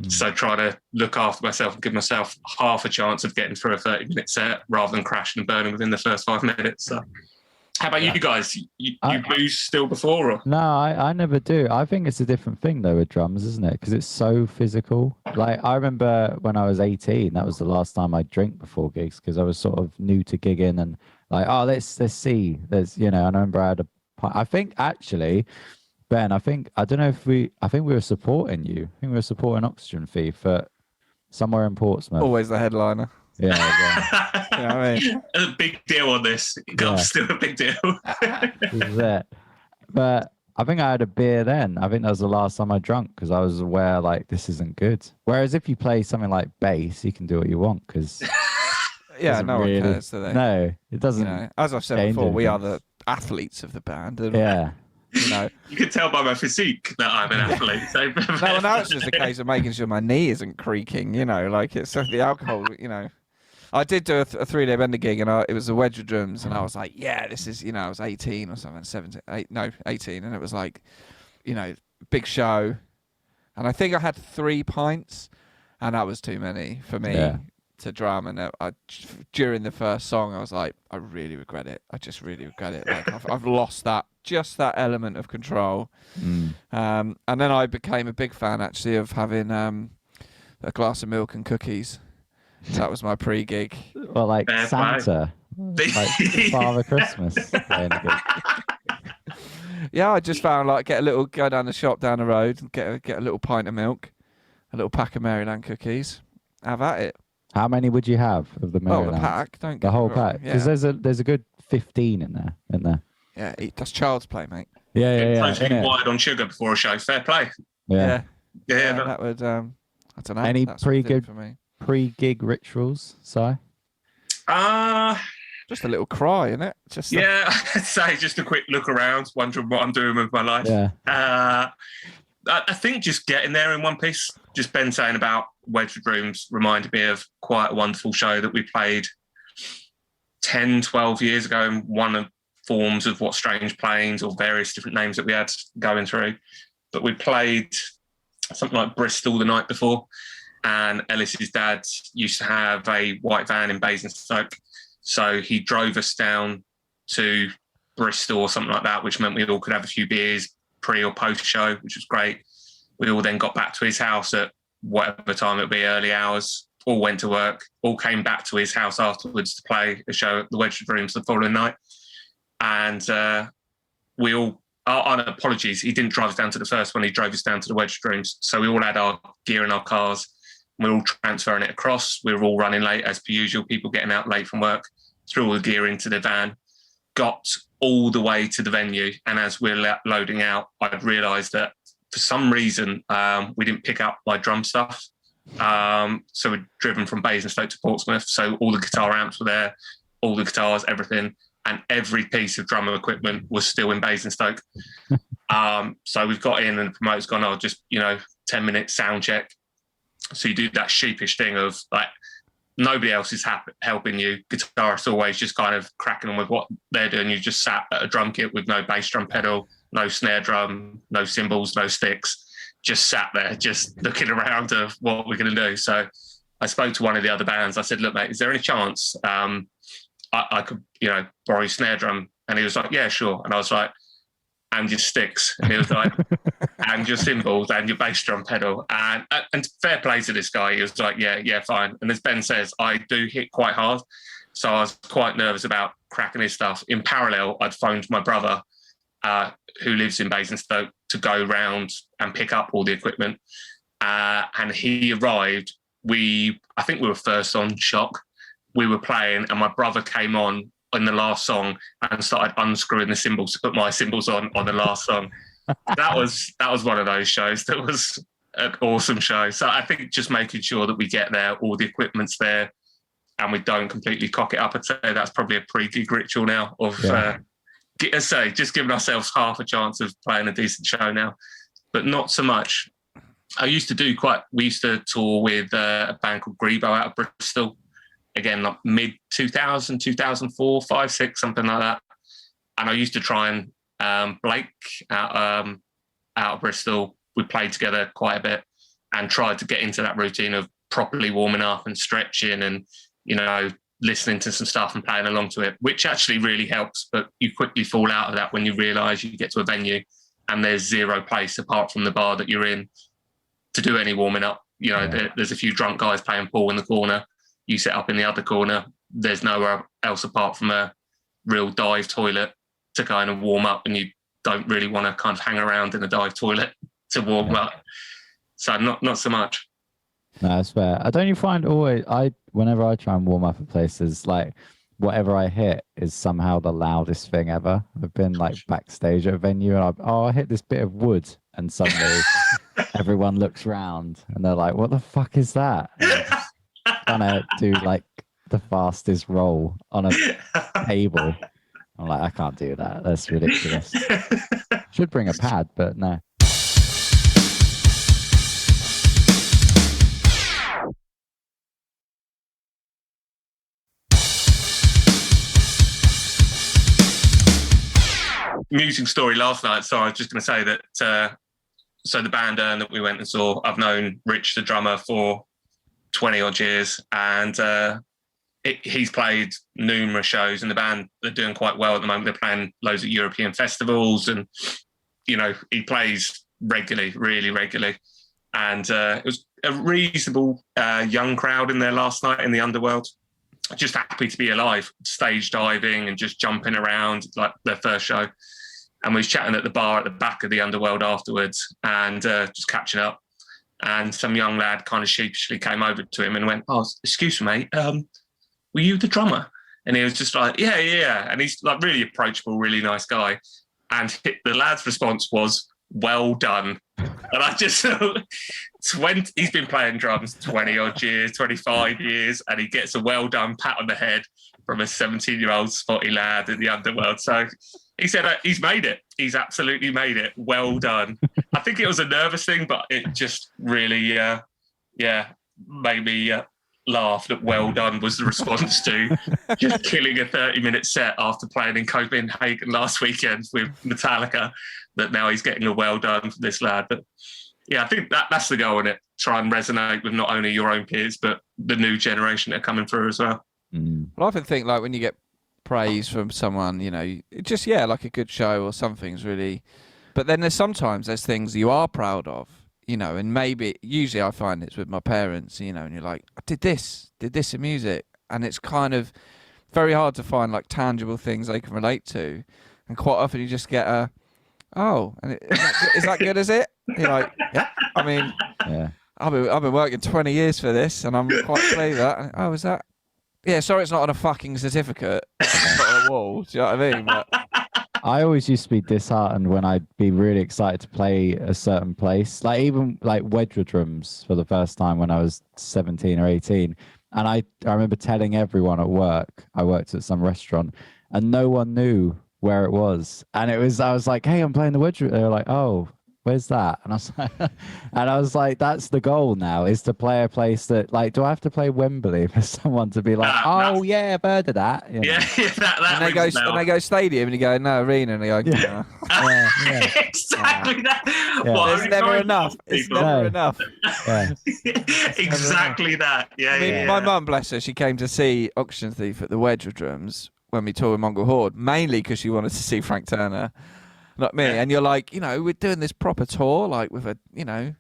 Speaker 4: So try to look after myself and give myself half a chance of getting through a 30-minute set rather than crashing and burning within the first 5 minutes. So how about you guys? You booze still before? Or?
Speaker 2: No, I never do. I think it's a different thing though with drums, isn't it? Because it's so physical. Like I remember when I was 18, that was the last time I drank before gigs, because I was sort of new to gigging and like, oh, let's see. There's, and I remember I had I think actually, Ben, I don't know if we were supporting you. I think we were supporting Oxygen Fee for somewhere in Portsmouth.
Speaker 3: Always the headliner.
Speaker 2: Yeah.
Speaker 3: You know what I mean?
Speaker 4: A big deal on this. It's still a big deal.
Speaker 2: This is it. But I think I had a beer then. I think that was the last time I drank because I was aware like this isn't good. Whereas if you play something like bass, you can do what you want because
Speaker 3: no one cares, do they?
Speaker 2: No, it doesn't.
Speaker 3: As I've said before, we are the athletes of the band. And,
Speaker 4: you can tell by my physique that I'm an athlete. So
Speaker 3: now it's just a case of making sure my knee isn't creaking. Like it's the alcohol. I did do a 3-day bender gig, and it was a wedge of drums, and I was like, yeah, this is, I was 18 or something, 18, and it was like, big show, and I think I had 3 pints, and that was too many for me to drum, and during the first song, I was like, I really regret it. I just really regret it. Like I've lost that element of control, and then I became a big fan actually of having a glass of milk and cookies. That was my pre-gig.
Speaker 2: Well, like Santa, like Father Christmas.
Speaker 3: Yeah, I just found like go down the shop down the road and get a little pint of milk, a little pack of Maryland cookies. Have at it.
Speaker 2: How many would you have of the Maryland?
Speaker 3: Oh, the pack. Don't get
Speaker 2: the whole
Speaker 3: me wrong.
Speaker 2: pack. Because there's a good 15 in there.
Speaker 3: Yeah, that's child's play, mate.
Speaker 4: Yeah. Totally wired on sugar before a show. Fair play.
Speaker 2: Yeah.
Speaker 3: That would. I don't know.
Speaker 2: Any
Speaker 3: that's pre-gig
Speaker 2: for me. Pre-gig rituals, Si?
Speaker 3: Just a little cry, innit?
Speaker 4: I'd say just a quick look around, wondering what I'm doing with my life.
Speaker 2: Yeah.
Speaker 4: I think just getting there in one piece. Just Ben saying about Wedgwood Rooms reminded me of quite a wonderful show that we played 10, 12 years ago in one of forms of What Strange Planes or various different names that we had going through. But we played something like Bristol the night before. And Ellis's dad used to have a white van in Basingstoke. So he drove us down to Bristol or something like that, which meant we all could have a few beers pre or post show, which was great. We all then got back to his house at whatever time it would be, early hours, all went to work, all came back to his house afterwards to play a show at the Wedgwood Rooms the following night. And we all, apologies, he didn't drive us down to the first one, he drove us down to the Wedgwood Rooms. So we all had our gear in our cars. We were all transferring it across. We were all running late as per usual, people getting out late from work, threw all the gear into the van, got all the way to the venue. And as we were loading out, I'd realised that for some reason, we didn't pick up my drum stuff. So we'd driven from Basingstoke to Portsmouth. So all the guitar amps were there, all the guitars, everything. And every piece of drum equipment was still in Basingstoke. So we've got in and the promoter's gone, just, 10 minutes sound check. So you do that sheepish thing of like, nobody else is helping you. Guitarists always just kind of cracking on with what they're doing. You just sat at a drum kit with no bass drum pedal, no snare drum, no cymbals, no sticks. Just sat there, just looking around of what we're going to do. So I spoke to one of the other bands. I said, look, mate, is there any chance I could, borrow your snare drum? And he was like, yeah, sure. And I was like, and your sticks. And he was like, and your cymbals and your bass drum pedal. And fair play to this guy. He was like, yeah, fine. And as Ben says, I do hit quite hard. So I was quite nervous about cracking his stuff. In parallel, I'd phoned my brother, who lives in Basingstoke, to go round and pick up all the equipment. And he arrived. I think we were first on Shock. We were playing, and my brother came on in the last song and started unscrewing the cymbals to put my cymbals on the last song. That was one of those shows. That was an awesome show. So I think just making sure that we get there, all the equipment's there, and we don't completely cock it up. I'd say that's probably a pre-gig ritual now of, just giving ourselves half a chance of playing a decent show now, but not so much. We used to tour with a band called Grebo out of Bristol. Again, like mid-2000, 2004, 5, 6, something like that. And I used to try and Blake out of Bristol, we played together quite a bit and tried to get into that routine of properly warming up and stretching and, listening to some stuff and playing along to it, which actually really helps. But you quickly fall out of that when you realise you get to a venue and there's zero place apart from the bar that you're in to do any warming up. There's a few drunk guys playing pool in the corner. You set up in the other corner. There's nowhere else apart from a real dive toilet to kind of warm up, and you don't really want to kind of hang around in a dive toilet to warm up. So not so much.
Speaker 2: No, that's fair. Don't you find whenever I try and warm up at places, like whatever I hit is somehow the loudest thing ever. I've been like backstage at a venue and I hit this bit of wood, and suddenly everyone looks round and they're like, what the fuck is that? Trying to do like the fastest roll on a table. I'm like, I can't do that. That's ridiculous. Should bring a pad, but no.
Speaker 4: Amusing story last night. So I was just going to say that, so the band that we went and saw, I've known Rich, the drummer, for 20 odd years, and he's played numerous shows in the band. They're doing quite well at the moment. They're playing loads of European festivals, and he plays regularly, really regularly. And it was a reasonable young crowd in there last night in the Underworld, just happy to be alive, stage diving and just jumping around like their first show. And we was chatting at the bar at the back of the Underworld afterwards, and just catching up. And some young lad kind of sheepishly came over to him and went, "Oh, excuse me, mate, were you the drummer?" And he was just like, yeah. And he's like really approachable, really nice guy. And the lad's response was, "Well done." And I just he's been playing drums 20 odd years, 25 years, and he gets a well done pat on the head from a 17-year-old spotty lad in the Underworld. So he said he's made it. He's absolutely made it. Well done. I think it was a nervous thing, but it just really, made me laugh that well done was the response to just killing a 30-minute set after playing in Copenhagen last weekend with Metallica, that now he's getting a well done for this lad. But yeah, I think that's the goal in it. Try and resonate with not only your own peers, but the new generation that are coming through as well.
Speaker 3: Well, I often think like when you get praise from someone, just like a good show or something's really, but then there's things you are proud of, and maybe usually I find it's with my parents, and you're like, I did this in music, and it's kind of very hard to find like tangible things they can relate to, and quite often you just get is that good, is it? You're like, yeah. I mean,
Speaker 2: Yeah.
Speaker 3: I've been working 20 years for this, and I'm quite clear that. Oh, is that? Yeah, sorry, it's not on a fucking certificate. It's not on a wall. Do you know what I mean? But
Speaker 2: I always used to be disheartened when I'd be really excited to play a certain place, like even like Wedger drums for the first time when I was 17 or 18. And I remember telling everyone at work, I worked at some restaurant, and no one knew where it was. And I was like, hey, I'm playing the Wedger. They were like, oh, where's that? And I was like, that's the goal now, is to play a place that, like, do I have to play Wembley for someone to be like, yeah, I've heard of that?
Speaker 4: Yeah, that
Speaker 3: and they go stadium, and you go, no, arena, and you go,
Speaker 2: yeah.
Speaker 4: Exactly that.
Speaker 2: Yeah.
Speaker 4: Well,
Speaker 3: it's never enough. It's never enough.
Speaker 2: Yeah.
Speaker 4: Exactly that. Yeah,
Speaker 3: I mean, my mum, bless her, she came to see Oxygen Thief at the Wedge of Drums when we toured with Mongol Horde, mainly because she wanted to see Frank Turner. Not me. And you're like, we're doing this proper tour, like with a,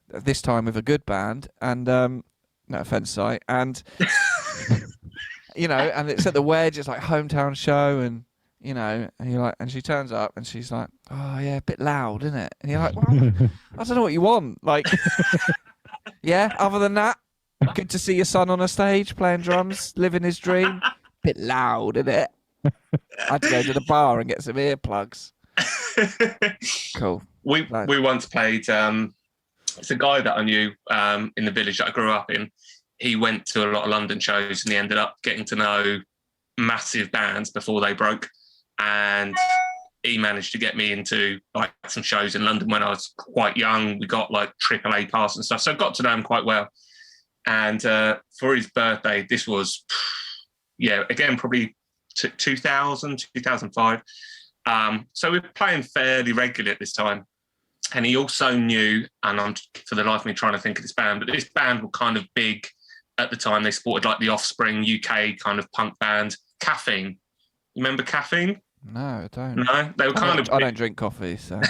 Speaker 3: this time with a good band, and no offense, Si, and and it's at the Wedge, it's like hometown show, and and you're like, and she turns up and she's like, oh yeah, a bit loud, isn't it? And you're like, well, I don't know what you want, like, yeah. Other than that, good to see your son on a stage playing drums, living his dream. Bit loud, isn't it? I had to go to the bar and get some earplugs. Cool.
Speaker 4: We once played. It's a guy that I knew in the village that I grew up in. He went to a lot of London shows and he ended up getting to know massive bands before they broke. And he managed to get me into like some shows in London when I was quite young. We got like AAA pass and stuff, so I got to know him quite well. And for his birthday, this was, again probably 2000, 2005. So we were playing fairly regularly at this time. And he also knew, and I'm for the life of me trying to think of this band, but this band were kind of big at the time. They supported like the Offspring UK kind of punk band, Caffeine. You remember Caffeine?
Speaker 3: No, I don't.
Speaker 4: No, they were I
Speaker 3: don't drink coffee, so.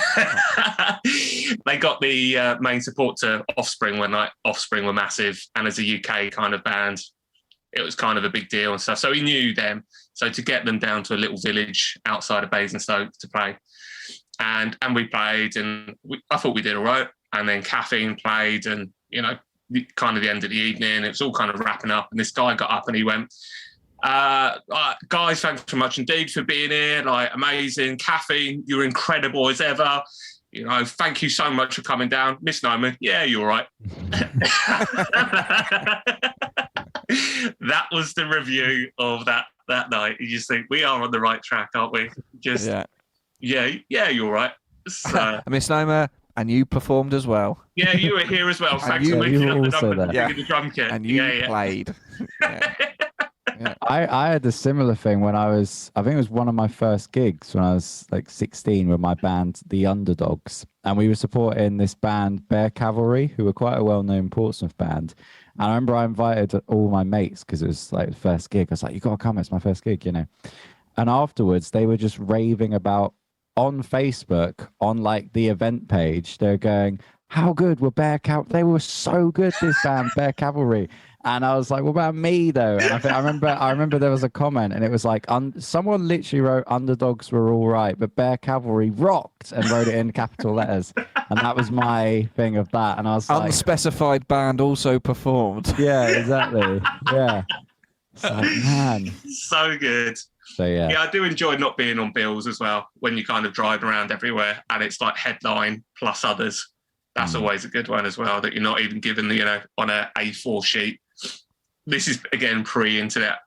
Speaker 4: They got the main support to Offspring when like Offspring were massive, and as a UK kind of band, it was kind of a big deal and stuff. So he knew them. So to get them down to a little village outside of Basingstoke to play, and we played, and I thought we did all right. And then Caffeine played, and kind of the end of the evening, it was all kind of wrapping up. And this guy got up and he went, guys, thanks so much indeed for being here. Like, amazing. Caffeine, you're incredible as ever. Thank you so much for coming down. Misnomer, yeah, you're right. That was the review of that night. You just think, we are on the right track, aren't we? Just, yeah, you're right. So,
Speaker 3: Misnomer, and you performed as well.
Speaker 4: Yeah, you were here as well. Thanks for making up the drum kit.
Speaker 3: And you played. Yeah.
Speaker 2: Yeah. I had a similar thing when I think it was one of my first gigs when I was like 16 with my band, The Underdogs. And we were supporting this band, Bear Cavalry, who were quite a well-known Portsmouth band. And I remember I invited all my mates because it was like the first gig. I was like, you got to come, it's my first gig, And afterwards, they were just raving about on Facebook, on like the event page, they're going, how good were Bear Cavalry? They were so good, this band, Bear Cavalry. And I was like, what about me though? And I remember there was a comment and it was like, someone literally wrote Underdogs were all right, but Bear Cavalry rocked, and wrote it in capital letters. And that was my thing of that. And I was like,
Speaker 3: unspecified band also performed.
Speaker 2: Yeah, exactly. Yeah. It's like, man.
Speaker 4: So good.
Speaker 2: So yeah.
Speaker 4: Yeah, I do enjoy not being on bills as well, when you're kind of driving around everywhere and it's like headline plus others. That's always a good one as well, that you're not even given on a A4 sheet. This is again pre-internet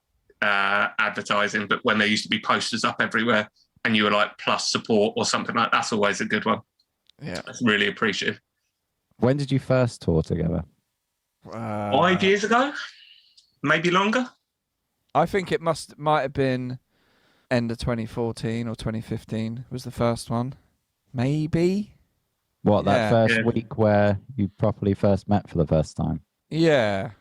Speaker 4: advertising, but when there used to be posters up everywhere and you were like plus support or something like that, that's always a good one.
Speaker 3: Yeah,
Speaker 4: that's really appreciative.
Speaker 2: When did you first tour together?
Speaker 4: 5 years ago, maybe longer.
Speaker 3: I think it might have been end of 2014 or 2015 was the first one, maybe.
Speaker 2: What, that first week where you properly first met for the first time?
Speaker 3: Yeah,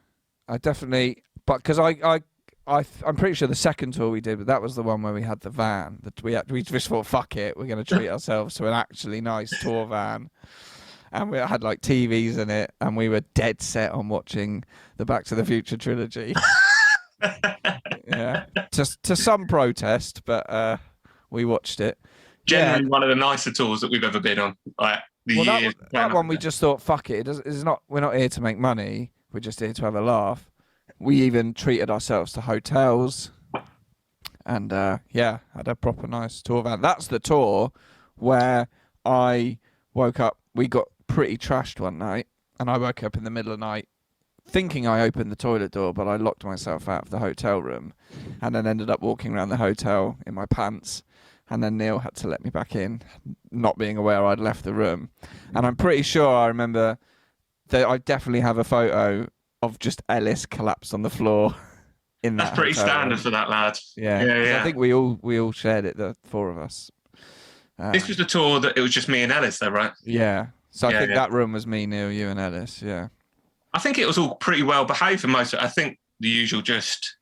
Speaker 3: I definitely, but because I'm pretty sure the second tour we did, but that was the one where we had the van. That we just thought, fuck it, we're going to treat ourselves to an actually nice tour van, and we had like TVs in it, and we were dead set on watching the Back to the Future trilogy. Yeah, to some protest, but we watched it.
Speaker 4: Generally, one of the nicer tours that we've ever been on. Like
Speaker 3: that one, we just thought, fuck it. We're not here to make money. We're just here to have a laugh. We even treated ourselves to hotels, and had a proper nice tour van. That's the tour where I woke up. We got pretty trashed one night, and I woke up in the middle of the night thinking I opened the toilet door, but I locked myself out of the hotel room, and then ended up walking around the hotel in my pants. And then Neil had to let me back in, not being aware I'd left the room. And I'm pretty sure I remember that I definitely have a photo of just Ellis collapsed on the floor in that.
Speaker 4: That's pretty standard for that lad.
Speaker 3: Yeah. I think we all shared it, the four of us.
Speaker 4: This was the tour that it was just me and Ellis though, right?
Speaker 3: Yeah. So I think that room was me, Neil, you and Ellis, yeah.
Speaker 4: I think it was all pretty well behaved for most of it. I think the usual just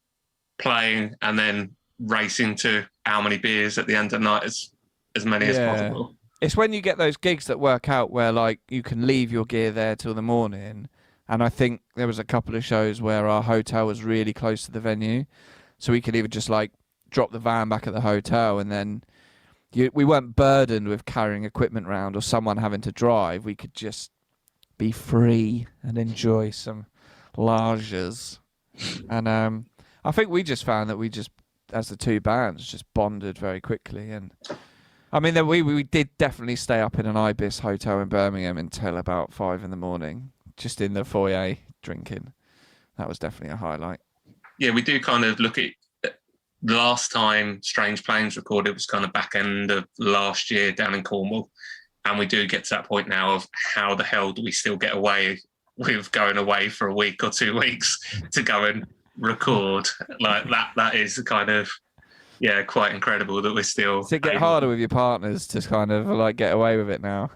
Speaker 4: playing and then racing to how many beers at the end of the night, as many as possible.
Speaker 3: It's when you get those gigs that work out where like you can leave your gear there till the morning. And I think there was a couple of shows where our hotel was really close to the venue, so we could either just like drop the van back at the hotel, and then we weren't burdened with carrying equipment around or someone having to drive. We could just be free and enjoy some lagers. And I think we just found that we just, as the two bands, just bonded very quickly. And I mean, then we did definitely stay up in an Ibis hotel in Birmingham until about 5 a.m, just in the foyer drinking. That was definitely a highlight.
Speaker 4: Yeah, we do kind of look at the last time Strange Planes recorded was kind of back end of last year down in Cornwall. And we do get to that point now of how the hell do we still get away with going away for a week or 2 weeks to go and record like that. That is kind of, yeah, quite incredible that we're still.
Speaker 3: Does it get harder with your partners to kind of like get away with it now?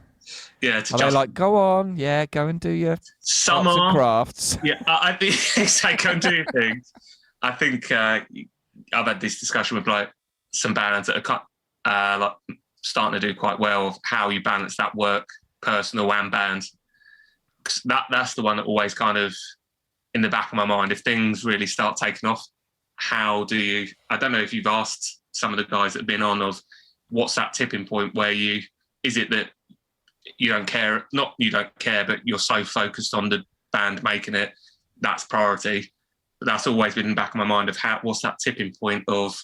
Speaker 4: Yeah,
Speaker 3: Are they like, go on, yeah, go and do your
Speaker 4: summer
Speaker 3: arts and crafts?
Speaker 4: Yeah, I think say go and do your things. I think I've had this discussion with like some bands that are like starting to do quite well of how you balance that work, personal and band. That's the one that always kind of in the back of my mind. If things really start taking off, how do you? I don't know if you've asked some of the guys that have been on of what's that tipping point where is it that you don't care? Not you don't care, but you're so focused on the band making it, that's priority. But that's always been in the back of my mind of what's that tipping point of,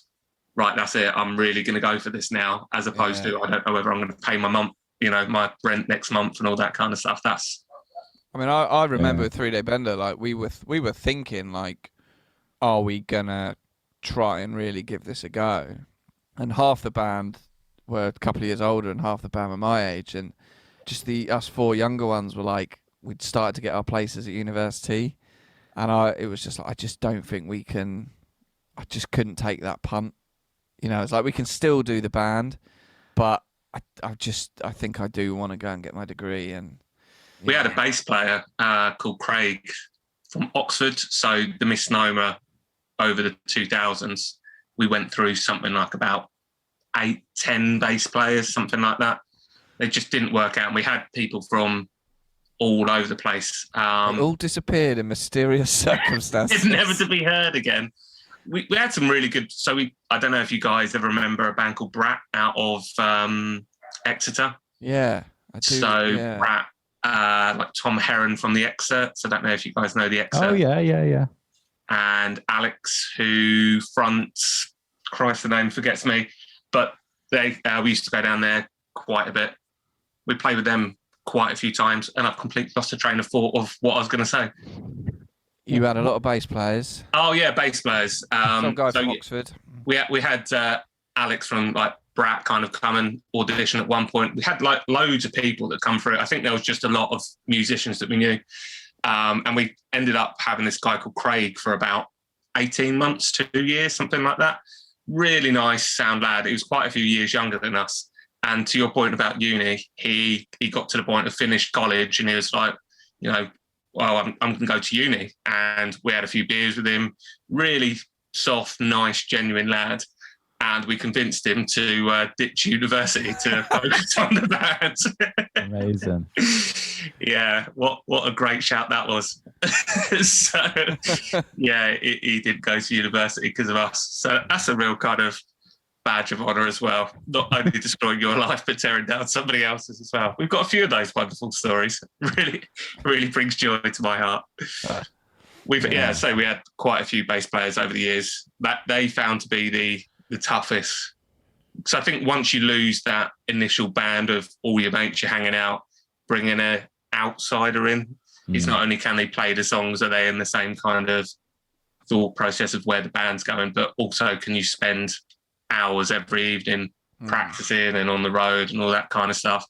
Speaker 4: right, that's it, I'm really going to go for this now, as opposed to I don't know whether I'm going to pay my rent next month and all that kind of stuff.
Speaker 3: I mean, I remember with 3 Day Bender, like we were thinking like, are we gonna try and really give this a go? And half the band were a couple of years older, and half the band were my age, and just us 4 younger ones were like, we'd started to get our places at university, and it was just like, I just don't think we can. I just couldn't take that punt. You know, it's like we can still do the band, but I think I do want to go and get my degree. And
Speaker 4: we had a bass player called Craig from Oxford. So the misnomer over the 2000s, we went through something like about 8-10 bass players, something like that. They just didn't work out. And we had people from all over the place.
Speaker 3: They all disappeared in mysterious circumstances.
Speaker 4: Never to be heard again. We had some really good. So I don't know if you guys ever remember a band called Brat out of Exeter.
Speaker 3: Yeah, I do.
Speaker 4: So
Speaker 3: yeah.
Speaker 4: Brat, like Tom Heron from the Excerpts. I don't know if you guys know the Excerpts.
Speaker 2: Oh yeah.
Speaker 4: And Alex, who fronts, Christ, the name forgets me, but we used to go down there quite a bit. We played with them quite a few times, and I've completely lost the train of thought of what I was going to say.
Speaker 3: You had a lot of bass players.
Speaker 4: Oh yeah, bass players.
Speaker 3: Some guy from Oxford.
Speaker 4: We had Alex from like Brat kind of come and audition at one point. We had like loads of people that come through. I think there was just a lot of musicians that we knew. And we ended up having this guy called Craig for about 18 months, 2 years, something like that. Really nice sound lad. He was quite a few years younger than us. And to your point about uni, he got to the point of finished college and he was like, you know, well, I'm going to go to uni. And we had a few beers with him. Really soft, nice, genuine lad. And we convinced him to ditch university to focus on the band.
Speaker 2: Amazing.
Speaker 4: Yeah, what a great shout that was. So, yeah, he did go to university because of us. So that's a real kind of badge of honour as well. Not only destroying your life, but tearing down somebody else's as well. We've got a few of those wonderful stories. Really brings joy to my heart. We had quite a few bass players over the years that they found to be the toughest. So I think once you lose that initial band of all your mates you're hanging out, bringing an outsider in, it's not only can they play the songs, are they in the same kind of thought process of where the band's going, but also can you spend hours every evening practicing and on the road and all that kind of stuff,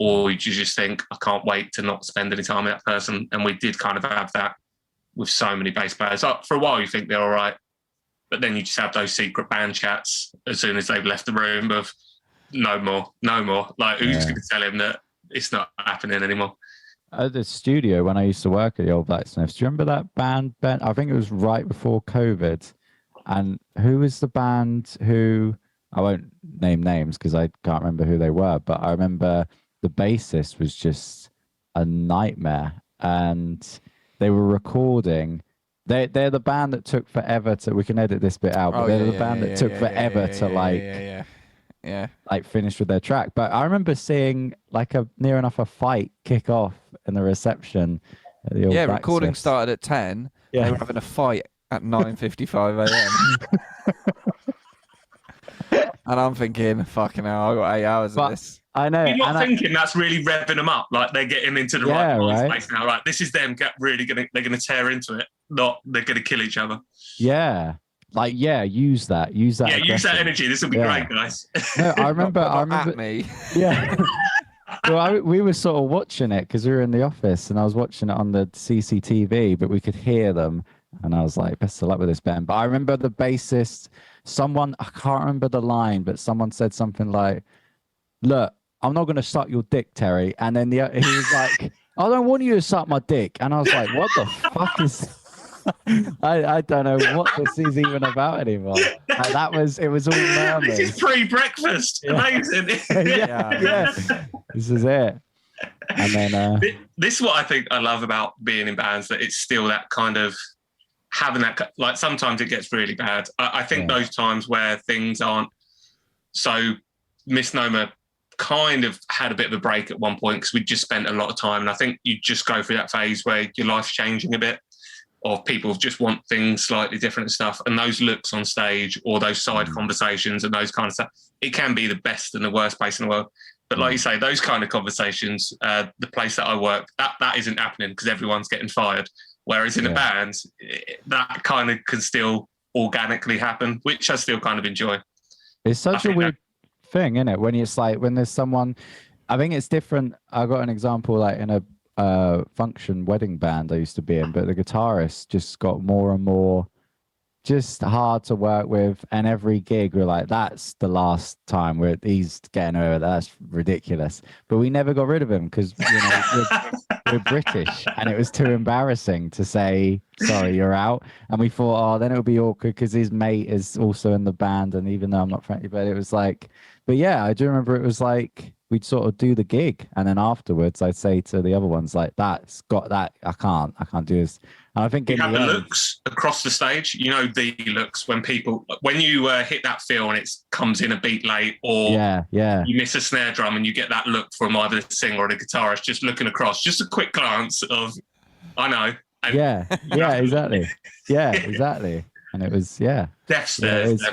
Speaker 4: or you just think, I can't wait to not spend any time with that person. And we did kind of have that with so many bass players. For a while you think they're all right, but then you just have those secret band chats as soon as they've left the room of no more. Like, who's going to tell him that it's not happening anymore?
Speaker 2: At the studio, when I used to work at the old Blacksmiths, do you remember that band, Ben? I think it was right before COVID. And who was the band who I won't name names because I can't remember who they were, but I remember the bassist was just a nightmare, and they were recording. They're the band that took forever to. We can edit this bit out, but they're the band that took forever to like finish with their track. But I remember seeing like a near enough a fight kick off in the reception. At the old
Speaker 3: recording
Speaker 2: Blacksmiths.
Speaker 3: started at 10.
Speaker 2: Yeah.
Speaker 3: They were having a fight at 9:55 a.m. And I'm thinking, fucking hell, I got 8 hours of this.
Speaker 2: I know.
Speaker 4: You're not thinking that's really revving them up, like they're getting into the right place now. Like this is them they're gonna tear into it. Not they're gonna kill each other.
Speaker 2: Yeah. Like use that. Use that.
Speaker 4: Yeah, use that energy. This will be great, guys.
Speaker 2: No, I remember.
Speaker 3: At me.
Speaker 2: Yeah. Well, we were sort of watching it because we were in the office, and I was watching it on the CCTV, but we could hear them, and I was like, "Best of luck with this band." But I remember the bassist. Someone, I can't remember the line, but someone said something like, "Look, I'm not going to suck your dick, Terry." And then he was like, "I don't want you to suck my dick." And I was like, "What the fuck is?" I don't know what this is even about anymore. It was all murmurs.
Speaker 4: This is pre-breakfast.
Speaker 2: Yeah.
Speaker 4: Amazing.
Speaker 2: yeah. This is it. And then
Speaker 4: this is what I think I love about being in bands, that it's still that kind of having that, like sometimes it gets really bad. I think those times where things aren't so, Misnomer kind of had a bit of a break at one point because we just spent a lot of time, and I think you just go through that phase where your life's changing a bit, or people just want things slightly different and stuff, and those looks on stage or those side conversations and those kind of stuff, it can be the best and the worst place in the world. But like you say, those kind of conversations, the place that I work, that isn't happening because everyone's getting fired. Whereas in a band, that kind of can still organically happen, which I still kind of enjoy.
Speaker 2: It's such a weird thing, isn't it? When it's like, when there's someone, I think it's different. I got an example like in a function wedding band I used to be in, but the guitarist just got more and more just hard to work with, and every gig we're like, that's the last time he's getting over, that's ridiculous. But we never got rid of him because we're British, and it was too embarrassing to say sorry, you're out. And we thought, oh, then it'll be awkward because his mate is also in the band, and even though I'm not friendly, but it was like, but yeah, I do remember it was like we'd sort of do the gig, and then afterwards I'd say to the other ones like, that's got that, I can't do this. And I think
Speaker 4: you have the looks across the stage, the looks when you hit that feel and it comes in a beat late, or you miss a snare drum and you get that look from either the singer or the guitarist just looking across, just a quick glance of, I know. And
Speaker 2: exactly. Yeah, exactly. And it was,
Speaker 4: death stares.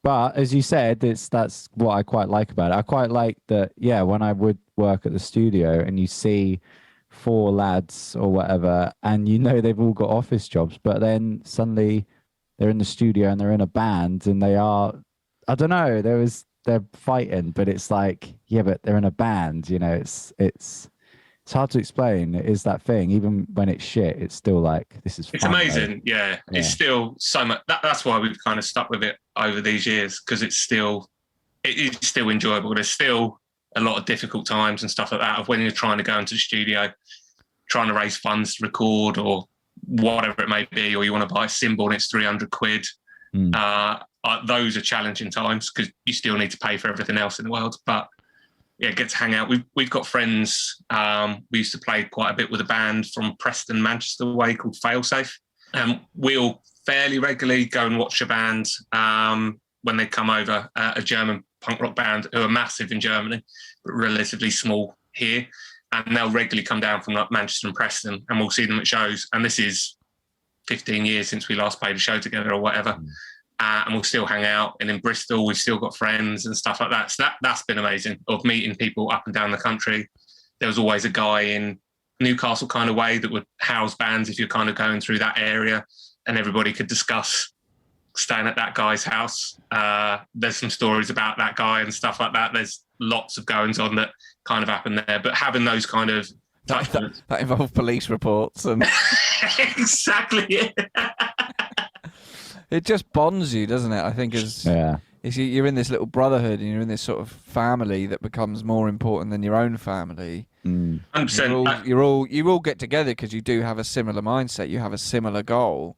Speaker 2: But as you said, that's what I quite like about it. I quite like that, when I would work at the studio and you see 4 lads or whatever, and they've all got office jobs, but then suddenly they're in the studio and they're in a band and they are, I don't know, they're fighting, but it's like, but they're in a band, it's hard to explain. It is that thing, even when it's shit, it's still like, this is fun,
Speaker 4: it's amazing. Yeah. It's still so much. That's why we've kind of stuck with it over these years, because it is still enjoyable. There's still a lot of difficult times and stuff like that of when you're trying to go into the studio, trying to raise funds to record or whatever it may be, or you want to buy a cymbal and it's 300 quid. Those are challenging times because you still need to pay for everything else in the world. But get to hang out. We've got friends. We used to play quite a bit with a band from Preston, Manchester way called Failsafe. We'll fairly regularly go and watch a band when they come over, a German punk rock band who are massive in Germany, but relatively small here. And they'll regularly come down from like Manchester and Preston, and we'll see them at shows. And this is 15 years since we last played a show together or whatever. And we'll still hang out. And in Bristol, we've still got friends and stuff like that. So that's been amazing, of meeting people up and down the country. There was always a guy in Newcastle kind of way that would house bands if you're kind of going through that area, and everybody could discuss staying at that guy's house. There's some stories about that guy and stuff like that. There's lots of goings on that kind of happen there. But having those kind of
Speaker 3: that involve police reports and
Speaker 4: exactly.
Speaker 3: It just bonds you, doesn't it? I think you're in this little brotherhood, and you're in this sort of family that becomes more important than your own family.
Speaker 4: 100%.
Speaker 3: You all get together because you do have a similar mindset. You have a similar goal.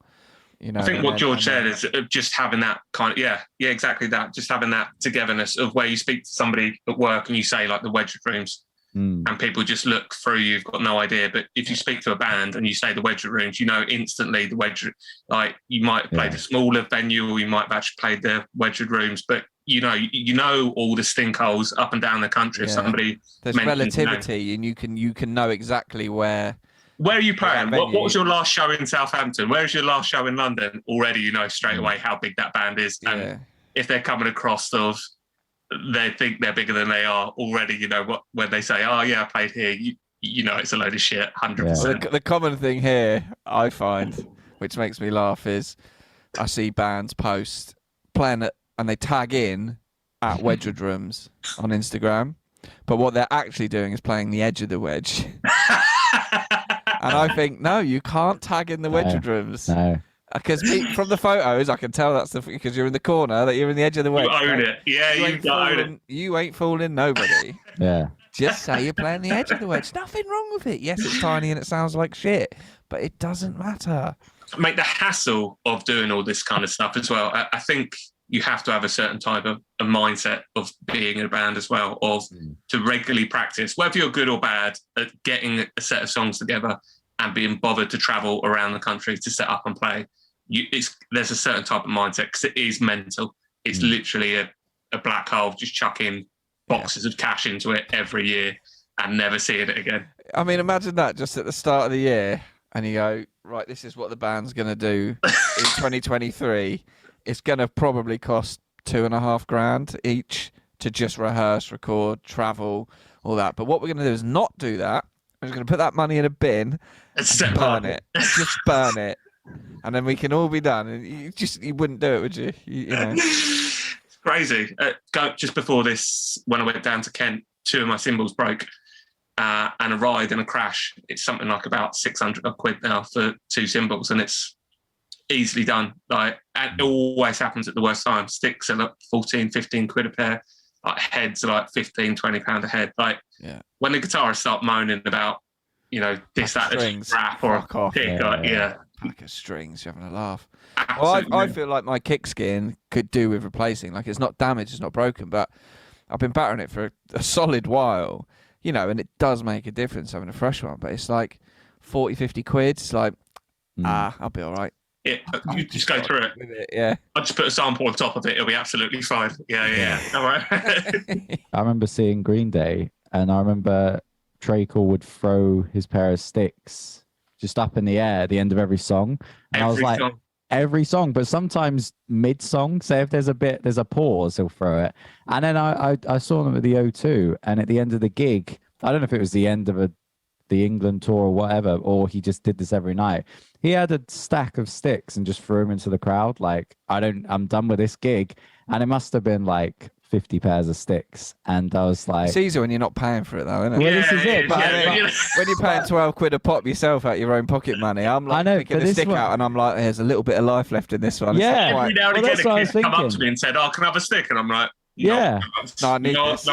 Speaker 3: You know,
Speaker 4: I think what George said is just having that kind of, yeah, exactly that. Just having that togetherness of where you speak to somebody at work and you say like the wedge rooms and people just look through you, you've got no idea. But if you speak to a band and you say the wedge rooms, you know instantly the wedge, like you might have played a smaller venue or you might have actually played the wedge rooms, but you know all the stink holes up and down the country. If somebody
Speaker 3: there's relativity and you can know exactly where
Speaker 4: are you playing? What was your last show in Southampton? Where's your last show in London? Already you know straight away how big that band is. And if they're coming across they think they're bigger than they are already, you know, when they say, oh yeah, I played here, you know it's a load of shit, 100%.
Speaker 3: The common thing here I find, which makes me laugh, is I see bands post playing it and they tag in at Wedgwood Rooms on Instagram, but what they're actually doing is playing the edge of the wedge. And I think, no, you can't tag in the Wedgwood Rooms.
Speaker 2: No.
Speaker 3: Because from the photos, I can tell that's because you're in the corner, that you're in the edge of the wedge.
Speaker 4: You own it. Yeah, you own it.
Speaker 3: You ain't fooling nobody.
Speaker 2: Yeah.
Speaker 3: Just say you're playing the edge of the wedge. Nothing wrong with it. Yes, it's tiny and it sounds like shit, but it doesn't matter.
Speaker 4: Make the hassle of doing all this kind of stuff as well. I think you have to have a certain type of a mindset of being in a band as well, of to regularly practice, whether you're good or bad, at getting a set of songs together and being bothered to travel around the country to set up and play. There's a certain type of mindset because it is mental. It's literally a black hole, just chucking boxes of cash into it every year and never seeing it again.
Speaker 3: I mean, imagine that just at the start of the year and you go, right, this is what the band's going to do in 2023. It's going to probably cost $2,500 each to just rehearse, record, travel, all that. But what we're going to do is not do that. We're just going to put that money in a bin and burn it. Just burn it. And then we can all be done. And you wouldn't do it, would you? You know.
Speaker 4: It's crazy. Just before this, when I went down to Kent, 2 of my cymbals broke and a ride and a crash. It's something like about 600 quid now for 2 cymbals, and it's easily done. Like, and it always happens at the worst time. Sticks are like 14, 15 quid a pair. Like heads are like 15, 20 pound a head. Like when the guitarists start moaning about, you know, this,
Speaker 3: like
Speaker 4: that,
Speaker 3: strings,
Speaker 4: strap or a pick,
Speaker 3: pack of strings, you're having a laugh.
Speaker 4: Absolutely.
Speaker 3: Well, I feel like my kick skin could do with replacing. Like, it's not damaged, it's not broken, but I've been battering it for a solid while, you know, and it does make a difference having a fresh one, but it's like 40, 50 quid. It's like, I'll be all right.
Speaker 4: Yeah, you just go through it.
Speaker 3: Yeah.
Speaker 4: I'll just put a sample on top of it. It'll be absolutely fine. Yeah. All right.
Speaker 2: I remember seeing Green Day, and I remember Trey Cool would throw his pair of sticks just up in the air at the end of every song. And I was like, every song, but sometimes mid-song, say if there's a pause, he'll throw it. And then I saw them at the O2, and at the end of the gig, I don't know if it was the end of the England tour or whatever, or he just did this every night. He had a stack of sticks and just threw them into the crowd. Like, I'm done with this gig. And it must have been like 50 pairs of sticks. And I was like,
Speaker 3: it's easier when you're not paying for it though, isn't it?
Speaker 2: Well, this is it. But
Speaker 3: when you're paying 12 quid a pop yourself out your own pocket money, I'm like picking a stick out and I'm like, there's a little bit of life left in this one.
Speaker 2: Yeah.
Speaker 4: Every now and again, a kid come up to me and said, oh, can I have a stick? And I'm like, no,
Speaker 3: I need this.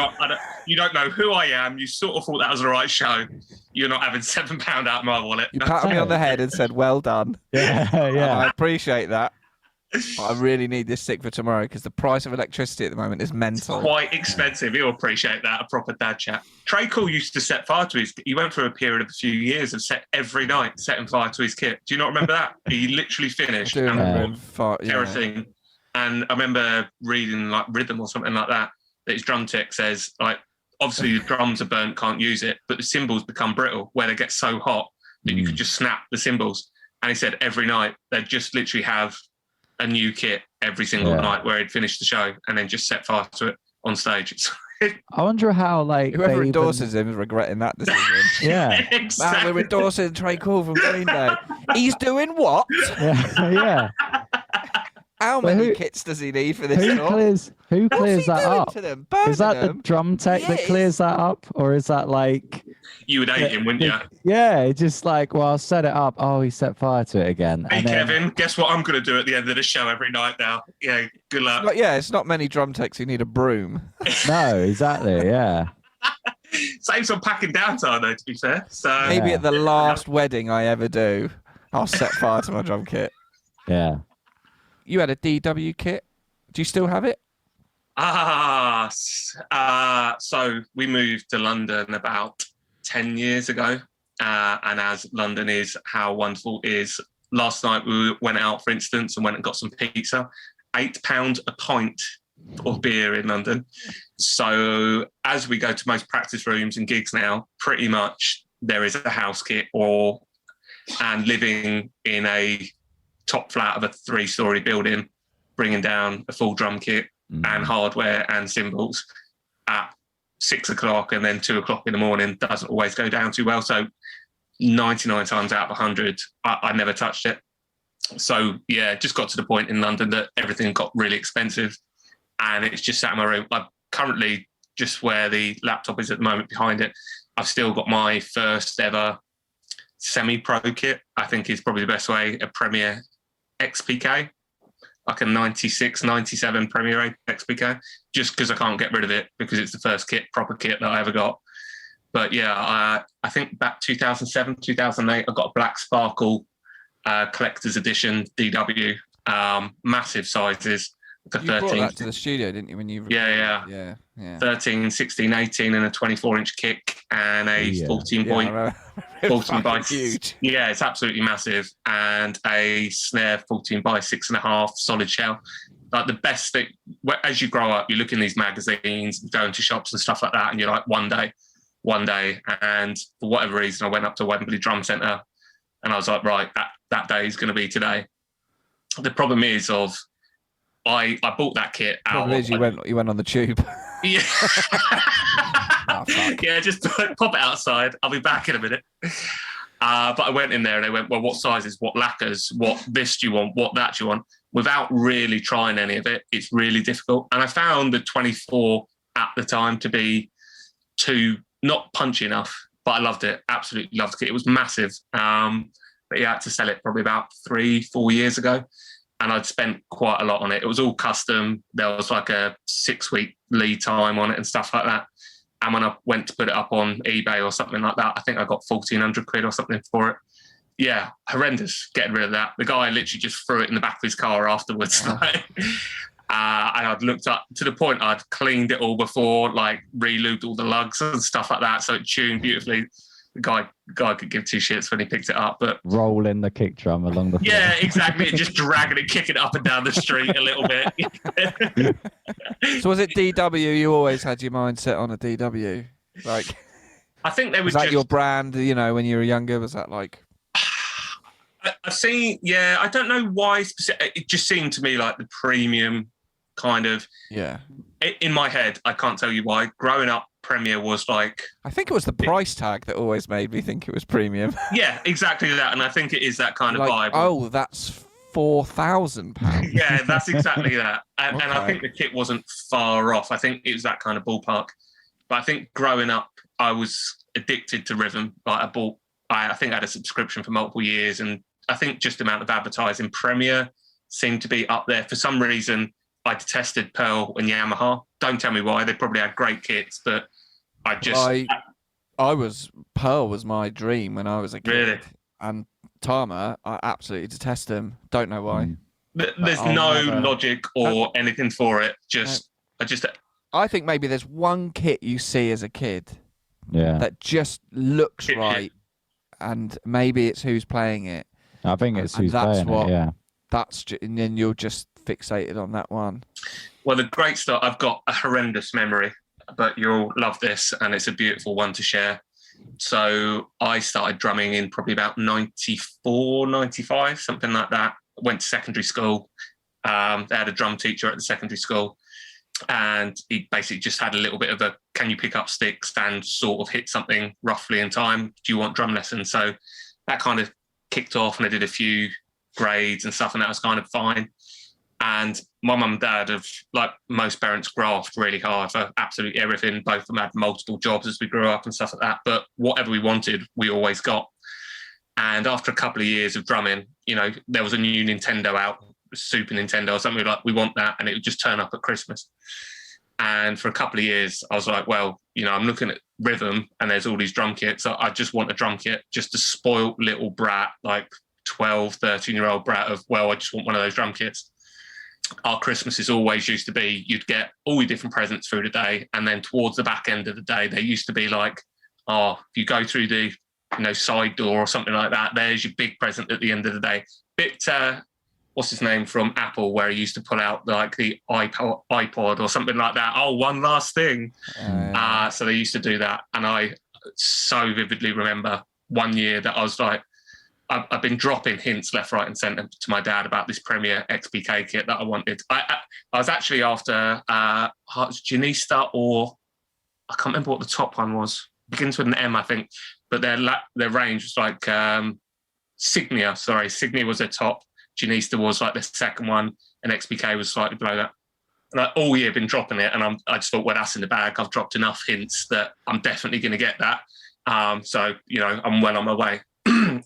Speaker 4: You don't know who I am. You sort of thought that was the right show. You're not having £7 out of my wallet.
Speaker 3: You patted me on the head and said, well done.
Speaker 2: Yeah.
Speaker 3: I appreciate that. I really need this stick for tomorrow because the price of electricity at the moment is mental.
Speaker 4: It's quite expensive. You'll appreciate that. A proper dad chat. Trey Cool used to set fire to his. He went through a period of a few years of every night setting fire to his kit. Do you not remember that? He literally finished kerosene. And I remember reading like Rhythm or something like that his drum tech says, like, obviously the drums are burnt, can't use it, but the cymbals become brittle where they get so hot that you could just snap the cymbals. And he said every night they'd just literally have a new kit every single night where he'd finish the show and then just set fire to it on stage.
Speaker 2: I wonder how, like,
Speaker 3: whoever endorses him is regretting that decision.
Speaker 2: Yeah.
Speaker 4: Exactly.
Speaker 3: Man, we're endorsing Trey Cool from Green Day. He's doing what?
Speaker 2: Yeah.
Speaker 3: How many kits does he need for this tour?
Speaker 2: Who clears that up? Is that the drum tech that clears that up? Or is that like...
Speaker 4: You would hate him, wouldn't you?
Speaker 2: Yeah, it's just like, well, I'll set it up. Oh, he set fire to it again.
Speaker 4: Hey, Kevin, guess what I'm going to do at the end of the show every night now? Yeah, good luck.
Speaker 3: It's not many drum techs who need a broom.
Speaker 2: No, exactly, yeah.
Speaker 4: Saves on packing downtime, though, to be fair. So
Speaker 3: maybe at the last wedding I ever do, I'll set fire to my drum kit.
Speaker 2: Yeah.
Speaker 3: You had a DW kit. Do you still have it?
Speaker 4: So we moved to London about 10 years ago. And as London is how wonderful it is, last night we went out, for instance, and went and got some pizza. £8 a pint of beer in London. So as we go to most practice rooms and gigs now, pretty much there is a house kit and living in a top flat of a 3-story building, bringing down a full drum kit and hardware and cymbals at 6 o'clock and then 2 o'clock in the morning doesn't always go down too well. So 99 times out of 100, I never touched it. So yeah, just got to the point in London that everything got really expensive and it's just sat in my room. I'm currently just where the laptop is at the moment behind it. I've still got my first ever semi-pro kit, I think is probably the best way, a Premier XPK, like a 96, 97 Premier XPK, just because I can't get rid of it because it's the first proper kit that I ever got. But yeah, I think back 2007, 2008, I got a Black Sparkle collector's edition DW, massive sizes.
Speaker 3: You brought that to the studio, didn't you? When you
Speaker 4: yeah. 13, 16, 18 and a 24-inch kick and a 14 point 14 by
Speaker 3: huge.
Speaker 4: Yeah, it's absolutely massive, and a snare 14 by 6.5 solid shell. Like the best thing, as you grow up, you look in these magazines, go into shops and stuff like that, and you're like, one day. And for whatever reason, I went up to Wembley Drum Centre and I was like, right, that day is going to be today. The problem is I bought that kit out.
Speaker 3: Problem is you went on the tube.
Speaker 4: Yeah.
Speaker 3: Oh, fuck.
Speaker 4: Yeah, just pop it outside. I'll be back in a minute. But I went in there and they went, well, what sizes, what lacquers, what this do you want, what that do you want? Without really trying any of it, it's really difficult. And I found the 24 at the time to be too not punchy enough, but I loved it. Absolutely loved it. It was massive. But yeah, I had to sell it probably about 3-4 years ago. And I'd spent quite a lot on it. It was all custom. There was like a 6-week lead time on it and stuff like that. And when I went to put it up on eBay or something like that, I think I got 1,400 quid or something for it. Yeah, horrendous getting rid of that. The guy literally just threw it in the back of his car afterwards. And I'd looked up to the point I'd cleaned it all before, like re-lubed all the lugs and stuff like that. So it tuned beautifully. The guy could give two shits when he picked it up, but
Speaker 2: rolling the kick drum along the floor.
Speaker 4: Yeah, exactly. Just dragging it, kicking it up and down the street a little bit.
Speaker 3: So was it DW? You always had your mindset on a DW, like
Speaker 4: I think they
Speaker 3: was that your brand? You know, when you were younger, was that like?
Speaker 4: I've seen. Yeah, I don't know why. It just seemed to me like the premium kind of.
Speaker 3: Yeah.
Speaker 4: In my head, I can't tell you why. Growing up, Premier was like...
Speaker 3: I think it was the price tag that always made me think it was premium.
Speaker 4: Yeah, exactly that. And I think it is that kind of
Speaker 3: like,
Speaker 4: vibe.
Speaker 3: Oh, that's £4,000.
Speaker 4: Yeah, that's exactly that. And I think the kit wasn't far off. I think it was that kind of ballpark. But I think growing up, I was addicted to rhythm. Like I think I had a subscription for multiple years. And I think just the amount of advertising, Premier seemed to be up there. For some reason, I detested Pearl and Yamaha. Don't tell me why. They probably had great kits, but
Speaker 3: Pearl was my dream when I was a kid.
Speaker 4: Really?
Speaker 3: And Tama, I absolutely detest them. Don't know why.
Speaker 4: There's no logic or anything for it.
Speaker 3: I think maybe there's one kit you see as a kid that just looks right, and maybe it's who's playing it.
Speaker 2: I think it's who's playing it, yeah.
Speaker 3: And then you're just fixated on that one.
Speaker 4: Well, the great start, I've got a horrendous memory, but you'll love this, and it's a beautiful one to share. So I started drumming in probably about 94, 95, something like that. Went to secondary school. They had a drum teacher at the secondary school, and he basically just had a little bit of a, can you pick up sticks and sort of hit something roughly in time? Do you want drum lessons? So that kind of kicked off, and I did a few grades and stuff, and that was kind of fine. And my mum and dad have, like most parents, graft really hard for absolutely everything. Both of them had multiple jobs as we grew up and stuff like that. But whatever we wanted, we always got. And after a couple of years of drumming, you know, there was a new Nintendo out, Super Nintendo or something, like, we want that. And it would just turn up at Christmas. And for a couple of years, I was like, well, you know, I'm looking at rhythm and there's all these drum kits. So I just want a drum kit, just a spoiled little brat, like 12, 13-year-old brat of, well, I just want one of those drum kits. Our Christmases always used to be, you'd get all your different presents through the day, and then towards the back end of the day, they used to be like, oh, if you go through the side door or something like that, there's your big present at the end of the day. Bit, what's his name from Apple, where he used to pull out like the iPod or something like that. Oh, one last thing. So they used to do that. And I so vividly remember one year that I was like, I've been dropping hints left, right, and centre to my dad about this Premier XPK kit that I wanted. I was actually after Janista, or I can't remember what the top one was. Begins with an M, I think. But their range was like Signia. Sorry, Signia was their top. Janista was like the second one, and XPK was slightly below that. And all year been dropping it, and I just thought, well, that's in the bag. I've dropped enough hints that I'm definitely going to get that. So I'm well on my way.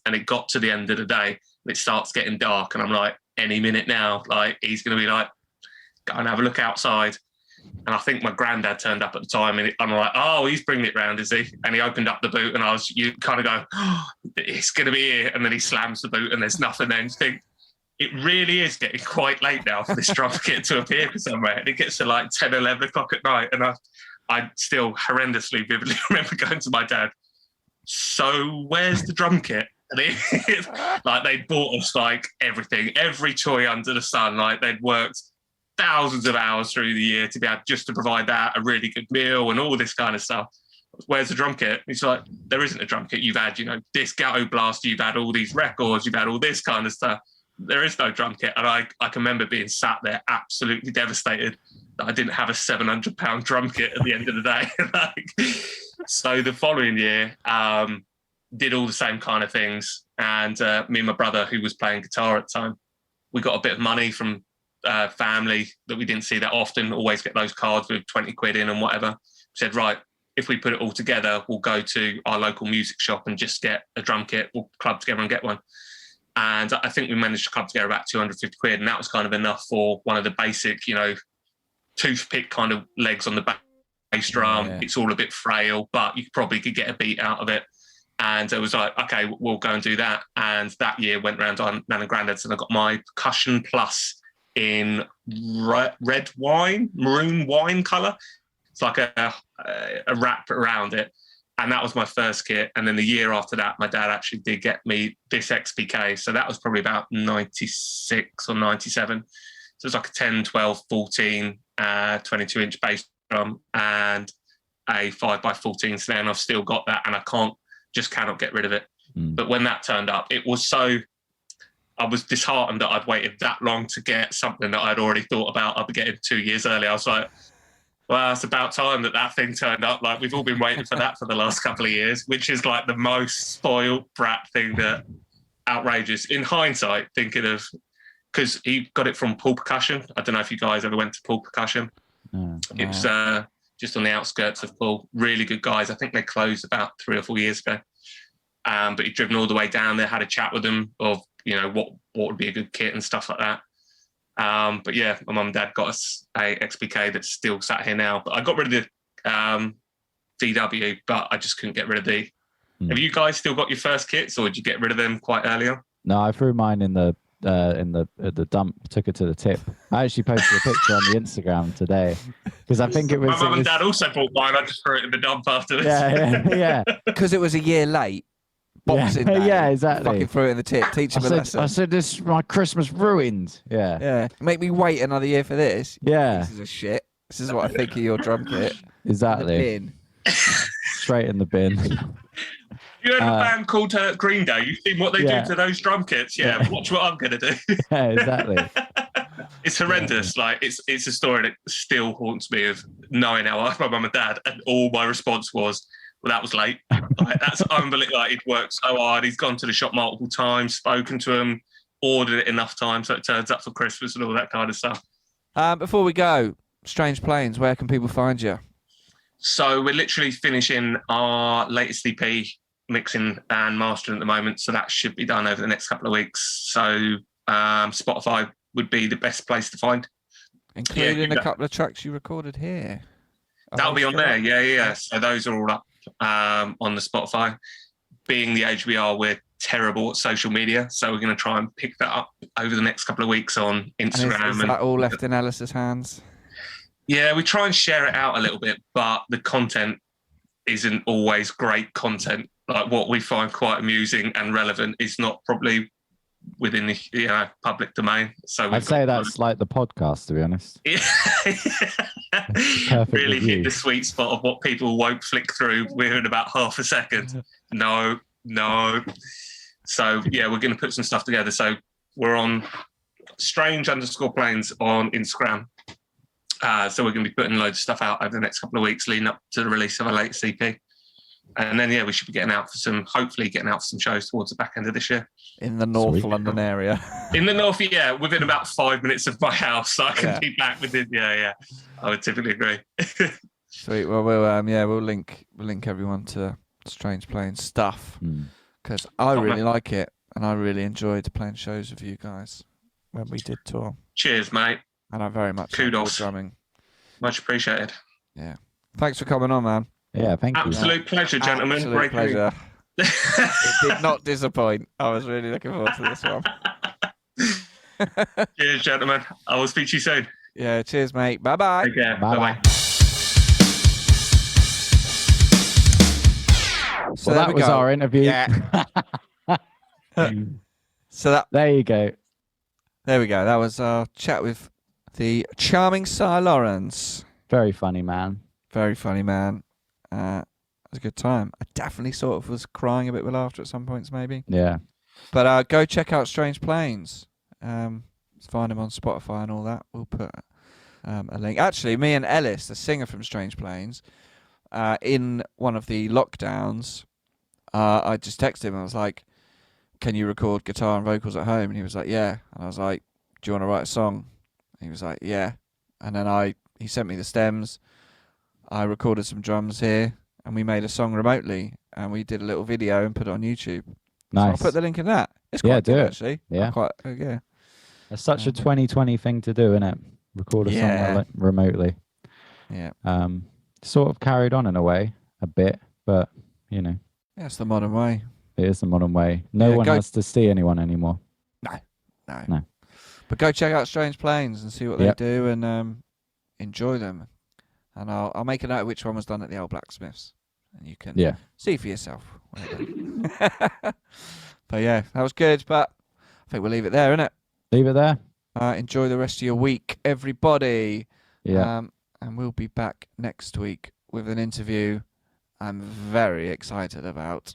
Speaker 4: And it got to the end of the day, and it starts getting dark, and I'm like, any minute now, like he's going to be like, go and have a look outside. And I think my granddad turned up at the time, and I'm like, oh, he's bringing it round, is he? And he opened up the boot, and you kind of go, oh, it's going to be here. And then he slams the boot, and there's nothing there. And you think, it really is getting quite late now for this drum kit to appear somewhere. And it gets to like 10, 11 o'clock at night. And I still horrendously vividly remember going to my dad, so where's the drum kit? And they'd bought us like everything, every toy under the sun. Like they'd worked thousands of hours through the year to be able just to provide that, a really good meal and all this kind of stuff. Where's the drum kit? He's like, there isn't a drum kit. You've had, this Gatto Blaster, you've had all these records, you've had all this kind of stuff. There is no drum kit. And I can remember being sat there absolutely devastated that I didn't have a £700 drum kit at the end of the day. So the following year, did all the same kind of things. And me and my brother, who was playing guitar at the time, we got a bit of money from family that we didn't see that often, always get those cards with 20 quid in and whatever. We said, right, if we put it all together, we'll go to our local music shop and just get a drum kit. We'll club together and get one. And I think we managed to club together about 250 quid. And that was kind of enough for one of the basic, toothpick kind of legs on the bass drum. Yeah. It's all a bit frail, but you probably could get a beat out of it. And it was like, okay, we'll go and do that. And that year went round on Nan and Grandad's, and I got my Percussion Plus in red wine, maroon wine colour. It's like a wrap around it. And that was my first kit. And then the year after that, my dad actually did get me this XPK. So that was probably about 96 or 97. So it was like a 10, 12, 14, 22-inch bass drum and a 5x14 snare. And I've still got that, and I cannot get rid of it. But when that turned up, I was disheartened that I'd waited that long to get something that I'd already thought about I'd be getting 2 years earlier. I was like, well, it's about time that thing turned up. Like, we've all been waiting for that for the last couple of years, which is like the most spoiled brat thing that outrageous. In hindsight, thinking of, because he got it from Paul Percussion. I don't know if you guys ever went to Paul Percussion. It was just on the outskirts of Paul. Really good guys. I think they closed about 3 or 4 years ago. But he'd driven all the way down there, had a chat with them of, what would be a good kit and stuff like that. But yeah, my mum and dad got us a XPK that's still sat here now. But I got rid of the DW, but I just couldn't get rid of the. Have you guys still got your first kits, or did you get rid of them quite early on?
Speaker 2: No, I threw mine in the dump, took it to the tip. I actually posted a picture on the Instagram today because I think it was.
Speaker 4: My mum and dad also bought mine. I just threw it in the dump afterwards.
Speaker 2: Yeah.
Speaker 3: Because it was a year late. Boxing Day.
Speaker 2: Yeah, exactly.
Speaker 3: Fucking threw it in the tip. Teach him a lesson.
Speaker 2: I said, this is my Christmas ruined. Yeah.
Speaker 3: Make me wait another year for this.
Speaker 2: Yeah.
Speaker 3: This is a shit. This is what I think of your drum kit.
Speaker 2: Exactly.
Speaker 3: In the bin. Straight
Speaker 2: in the bin.
Speaker 4: You heard a band called Green Day. You've seen what they do to those drum kits. Yeah, watch what I'm going to do.
Speaker 2: Yeah, exactly.
Speaker 4: It's horrendous. Like, it's a story that still haunts me of knowing how I asked my mum and dad, and all my response was, well, that was late. Like, that's unbelievable. Like, he'd worked so hard. He's gone to the shop multiple times, spoken to him, ordered it enough time so it turns up for Christmas and all that kind of stuff.
Speaker 3: Before we go, Strange Planes, where can people find you?
Speaker 4: So we're literally finishing our latest EP, mixing and mastering at the moment. So that should be done over the next couple of weeks. So Spotify would be the best place to find.
Speaker 3: Including a couple of tracks you recorded here.
Speaker 4: That'll be on there. Yeah. So those are all up on the Spotify. being the age we are, we're terrible at social media. So we're going to try and pick that up over the next couple of weeks on Instagram.
Speaker 3: And is that all left in Alice's hands?
Speaker 4: Yeah, we try and share it out a little bit, but the content isn't always great content. Like what we find quite amusing and relevant is not probably within the public domain. So
Speaker 2: I'd say that's like the podcast, to be honest.
Speaker 4: Really hit the sweet spot of what people won't flick through within about half a second. No. So yeah, we're going to put some stuff together. So we're on strange_planes on Instagram. So we're going to be putting loads of stuff out over the next couple of weeks leading up to the release of our latest EP. And then, we should be hopefully getting out for some shows towards the back end of this year.
Speaker 3: In the North London area.
Speaker 4: In the North, within about 5 minutes of my house. So I can be back within, I would typically agree.
Speaker 3: Sweet. Well, we'll link everyone to Strange Planes stuff because I really like it and I really enjoyed playing shows with you guys when we did tour.
Speaker 4: Cheers, mate.
Speaker 3: And I very much
Speaker 4: kudos
Speaker 3: drumming.
Speaker 4: Much appreciated.
Speaker 3: Yeah. Thanks for coming on, man.
Speaker 2: Yeah, thank you.
Speaker 4: Absolute pleasure, gentlemen.
Speaker 3: Absolute pleasure. It did not disappoint. I was really looking forward to this one.
Speaker 4: Cheers, gentlemen. I will speak to you soon.
Speaker 3: Yeah, cheers, mate. Bye-bye.
Speaker 4: Take care.
Speaker 2: Bye-bye.
Speaker 3: So
Speaker 2: well, that was our interview.
Speaker 3: Yeah.
Speaker 2: There you go.
Speaker 3: There we go. That was our chat with the charming Cy Lawrence.
Speaker 2: Very funny man.
Speaker 3: Very funny man. It was a good time. I definitely sort of was crying a bit with laughter at some points, maybe.
Speaker 2: Yeah.
Speaker 3: But go check out Strange Planes. Find him on Spotify and all that. We'll put a link. Actually, me and Ellis, the singer from Strange Planes, in one of the lockdowns, I just texted him. I was like, can you record guitar and vocals at home? And he was like, yeah. And I was like, do you want to write a song? And he was like, yeah. And then he sent me the stems. I recorded some drums here and we made a song remotely and we did a little video and put it on YouTube.
Speaker 2: Nice.
Speaker 3: So I'll put the link in that. It's quite good, actually.
Speaker 2: Yeah.
Speaker 3: Yeah.
Speaker 2: It's such a 2020 thing to do, isn't it? Record a song remotely.
Speaker 3: Yeah.
Speaker 2: Sort of carried on in a way, a bit, but,
Speaker 3: Yeah, it's the modern way.
Speaker 2: It is the modern way. No one has to see anyone anymore.
Speaker 3: No. But go check out Strange Planes and see what they do and enjoy them. And I'll make a note of which one was done at the old blacksmiths. And you can see for yourself. But yeah, that was good. But I think we'll leave it there, innit?
Speaker 2: Leave it there.
Speaker 3: Enjoy the rest of your week, everybody.
Speaker 2: Yeah.
Speaker 3: And we'll be back next week with an interview I'm very excited about.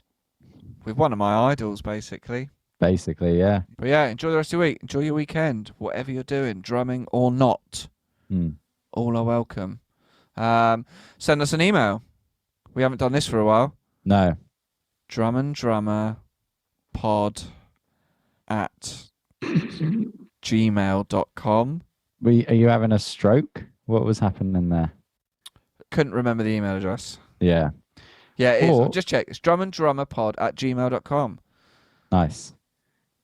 Speaker 3: With one of my idols, basically.
Speaker 2: Basically, yeah.
Speaker 3: But yeah, enjoy the rest of your week. Enjoy your weekend. Whatever you're doing, drumming or not. All are welcome. Send us an email. We haven't done this for a while.
Speaker 2: No.
Speaker 3: drumanddrummerpod@gmail.com.
Speaker 2: Are you having a stroke? What was happening there?
Speaker 3: Couldn't remember the email address.
Speaker 2: Yeah.
Speaker 3: Yeah, it is. Just check. It's drumanddrummerpod@gmail.com.
Speaker 2: Nice.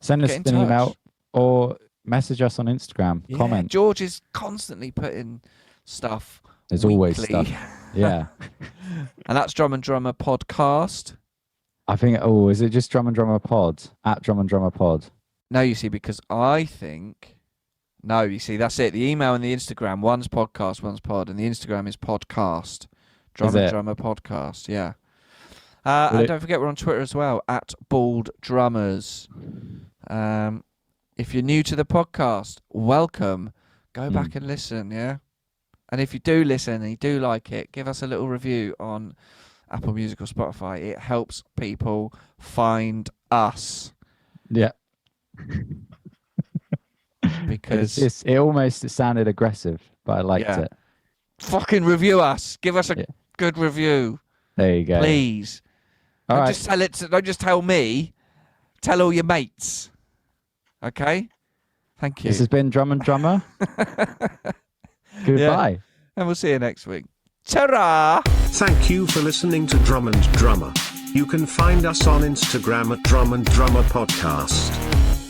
Speaker 2: Send us an email or message us on Instagram.
Speaker 3: Yeah,
Speaker 2: Comment.
Speaker 3: George is constantly putting stuff.
Speaker 2: There's
Speaker 3: weekly.
Speaker 2: Always stuff. Yeah.
Speaker 3: And that's Drum and Drummer Podcast.
Speaker 2: I think, is it just Drum and Drummer Pod? @Drum and Drummer Pod?
Speaker 3: No, you see, because I think... No, you see, that's it. The email and the Instagram, one's podcast, one's pod, and the Instagram is podcast. Drum and Drummer Podcast, yeah. And don't forget, we're on Twitter as well, @BaldDrummers. If you're new to the podcast, welcome. Go back and listen, yeah? And if you do listen and you do like it, give us a little review on Apple Music or Spotify. It helps people find us.
Speaker 2: Yeah.
Speaker 3: Because
Speaker 2: it sounded aggressive, but I liked it.
Speaker 3: Fucking review us. Give us a good review.
Speaker 2: There you go.
Speaker 3: Please. Don't just tell me. Tell all your mates. Okay? Thank you.
Speaker 2: This has been Drum and Drummer. Goodbye.
Speaker 3: Yeah. And we'll see you next week. Ta-ra!
Speaker 5: Thank you for listening to Drum and Drummer. You can find us on Instagram @DrumandDrummerPodcast.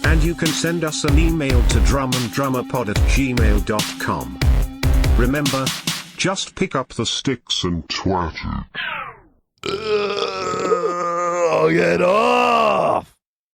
Speaker 5: And you can send us an email to drumanddrummerpod@gmail.com. Remember, just pick up the sticks and twat it.
Speaker 6: Oh, get off!